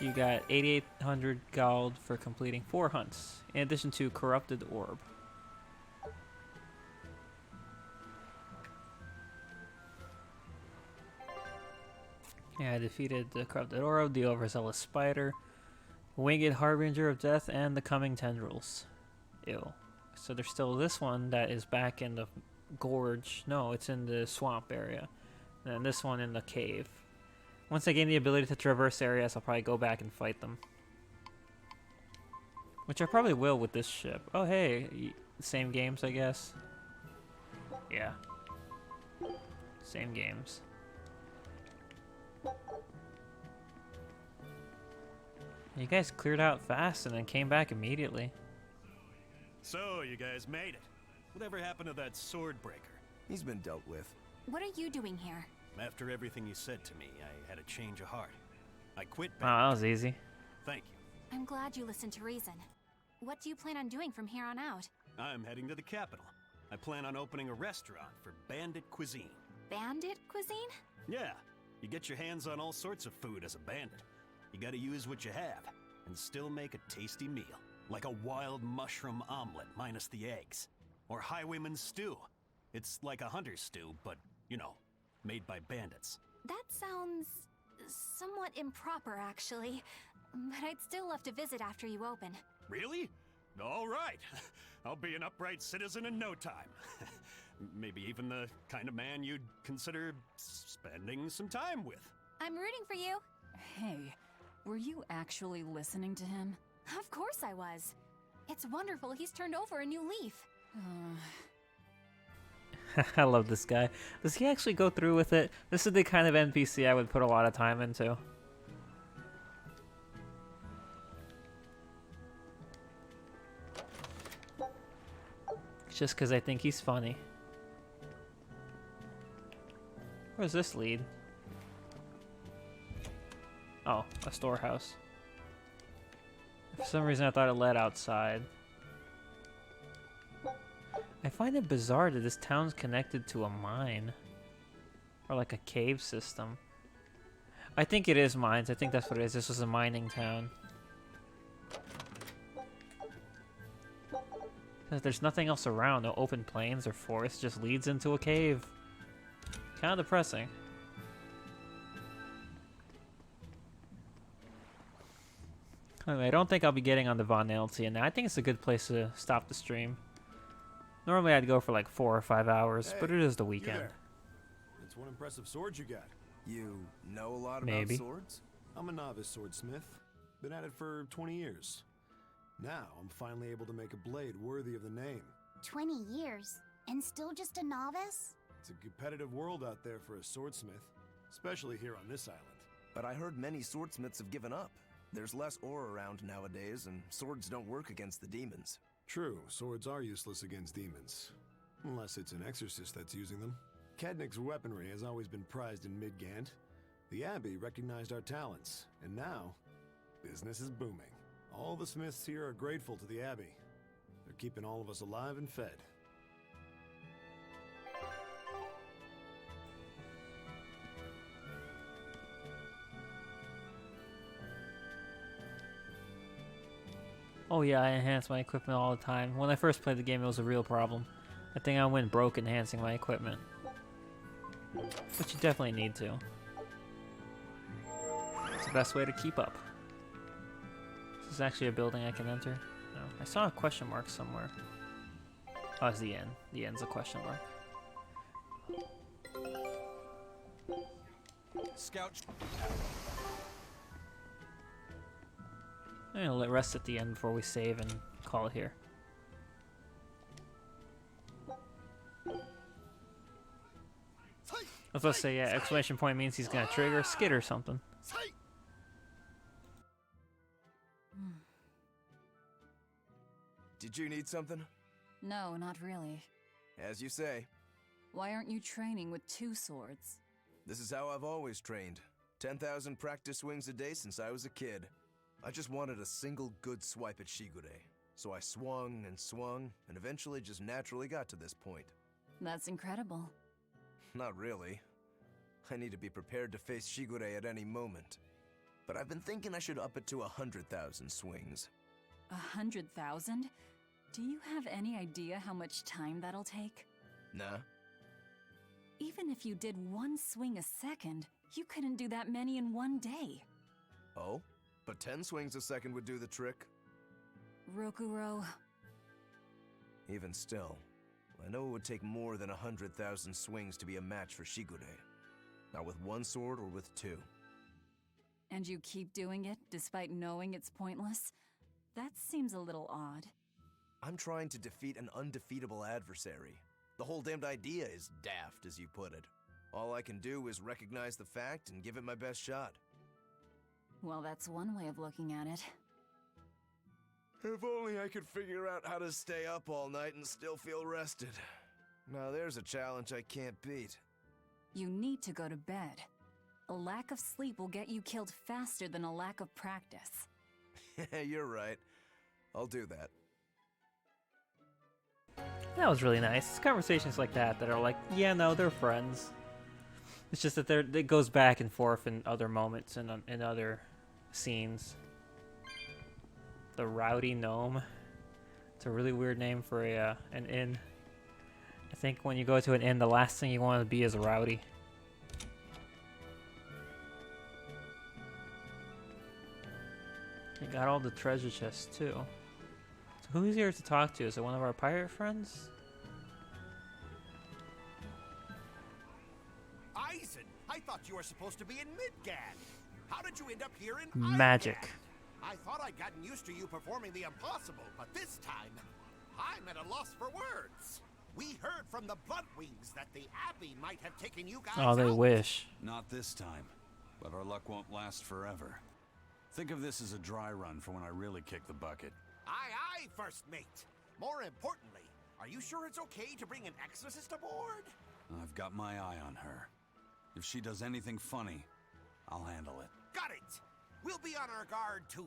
C: You got 8,800 gold for completing 4 hunts, in addition to Corrupted Orb. Yeah, I defeated the Corrupted Orb, the Overzealous Spider, Winged Harbinger of Death, and the Coming Tendrils. Ew. So there's still this one that is back in the gorge. No, it's in the swamp area. And then this one in the cave. Once I gain the ability to traverse areas, I'll probably go back and fight them. Which I probably will with this ship. Oh hey, same games I guess. Yeah. Same games. You guys cleared out fast and then came back immediately.
M: So, you guys made it. Whatever happened to that sword breaker?
B: He's been dealt with.
J: What are you doing here?
M: After everything you said to me, I had a change of heart. I quit.
C: Oh, that was easy.
M: Thank you.
J: I'm glad you listened to reason. What do you plan on doing from here on out?
M: I'm heading to the capital. I plan on opening a restaurant for bandit cuisine.
J: Bandit cuisine?
M: Yeah, you get your hands on all sorts of food as a bandit. You gotta use what you have, and still make a tasty meal. Like a wild mushroom omelet minus the eggs. Or highwayman's stew. It's like a hunter's stew, but, you know, made by bandits.
J: That sounds somewhat improper, actually. But I'd still love to visit after you open.
M: Really? All right. I'll be an upright citizen in no time. Maybe even the kind of man you'd consider spending some time with.
J: I'm rooting for you.
D: Hey, were you actually listening to him?
J: Of course I was. It's wonderful he's turned over a new leaf.
C: I love this guy. Does he actually go through with it? This is the kind of NPC I would put a lot of time into. Just because I think he's funny. Where's this lead? Oh, a storehouse. For some reason I thought it led outside. I find it bizarre that this town's connected to a mine. Or like a cave system. I think it is mines. I think that's what it is. This was a mining town. There's nothing else around. No open plains or forest. Just leads into a cave. Kind of depressing. Anyway, I don't think I'll be getting on the Von Nailtian now. I think it's a good place to stop the stream. Normally I'd go for like 4 or 5 hours, but it is the weekend.
N: That's one impressive sword you got.
B: You know a lot
C: Maybe.
B: about swords?
N: I'm a novice swordsmith. Been at it for 20 years. Now I'm finally able to make a blade worthy of the name.
F: 20 years, and still just a novice?
N: It's a competitive world out there for a swordsmith, especially here on this island.
B: But I heard many swordsmiths have given up. There's less ore around nowadays, and swords don't work against the demons.
N: True, swords are useless against demons. Unless it's an exorcist that's using them. Kednik's weaponry has always been prized in Midgant. The Abbey recognized our talents, and now, business is booming. All the smiths here are grateful to the Abbey. They're keeping all of us alive and fed.
C: Oh yeah, I enhance my equipment all the time. When I first played the game, it was a real problem. I think I went broke enhancing my equipment. But you definitely need to. It's the best way to keep up. Is this actually a building I can enter? No. I saw a question mark somewhere. Oh, it's the end. The end's a question mark.
B: Scout.
C: I'm gonna let rest at the end before we save and call it here. I was about to say, yeah, exclamation point means he's gonna trigger a skid or something.
B: Did you need something?
D: No, not really.
B: As you say.
D: Why aren't you training with 2 swords?
B: This is how I've always trained. 10,000 practice swings a day since I was a kid. I just wanted a single good swipe at Shigure. So I swung, and eventually just naturally got to this point.
D: That's incredible.
B: Not really. I need to be prepared to face Shigure at any moment. But I've been thinking I should up it to 100,000 swings.
D: 100,000? Do you have any idea how much time that'll take?
B: Nah.
D: Even if you did 1 swing a second, you couldn't do that many in 1 day.
B: Oh? But 10 swings a second would do the trick.
D: Rokuro.
B: Even still, I know it would take more than 100,000 swings to be a match for Shigure. Not with 1 sword or with 2.
D: And you keep doing it, despite knowing it's pointless? That seems a little odd.
B: I'm trying to defeat an undefeatable adversary. The whole damned idea is daft, as you put it. All I can do is recognize the fact and give it my best shot.
D: Well, that's one way of looking at it.
B: If only I could figure out how to stay up all night and still feel rested. Now there's a challenge I can't beat.
D: You need to go to bed. A lack of sleep will get you killed faster than a lack of practice.
B: You're right. I'll do that.
C: That was really nice. It's conversations like that that are like, yeah, no, they're friends. It's just that it goes back and forth in other moments and in other scenes. The Rowdy Gnome. It's a really weird name for an inn. I think when you go to an inn, the last thing you want to be is a rowdy. got all the treasure chests too. So who's here to talk to? Is it one of our pirate friends?
O: Eisen, I thought you were supposed to be in Midgand. How did you end up here in
C: Magic.
O: Eisgard? I thought I'd gotten used to you performing the impossible, but this time, I'm at a loss for words. We heard from the Bloodwings that the Abbey might have taken you guys
C: Oh, they
O: out.
C: wish.
I: Not this time, but our luck won't last forever. Think of this as a dry run for when I really kick the bucket.
O: Aye, aye, First Mate. More importantly, are you sure it's okay to bring an exorcist aboard?
I: I've got my eye on her. If she does anything funny, I'll handle it.
O: Got it. We'll be on our guard too.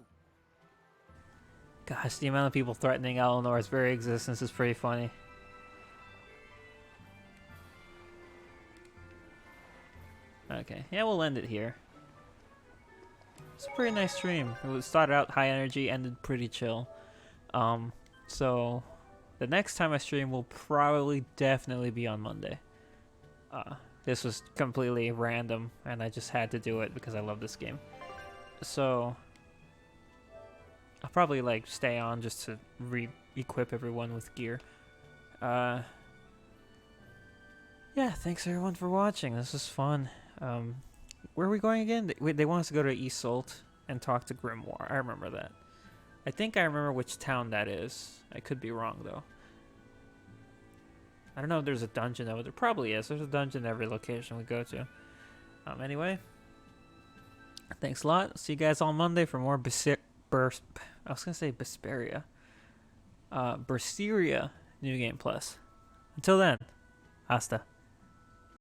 C: Gosh, the amount of people threatening Eleanor's very existence is pretty funny. Okay, yeah, we'll end it here. It's a pretty nice stream. It started out high energy, ended pretty chill. So the next time I stream will probably definitely be on Monday. This was completely random, and I just had to do it because I love this game. So I'll probably like stay on just to re-equip everyone with gear. Yeah, thanks everyone for watching. This was fun. Where are we going again? They want us to go to Isolt and talk to Grimoire. I remember that. I think I remember which town that is. I could be wrong though. I don't know if there's a dungeon over there. Probably is. There's a dungeon in every location we go to. Anyway, thanks a lot. See you guys on Monday for more I was gonna say Berseria. Berseria New Game Plus. Until then, hasta.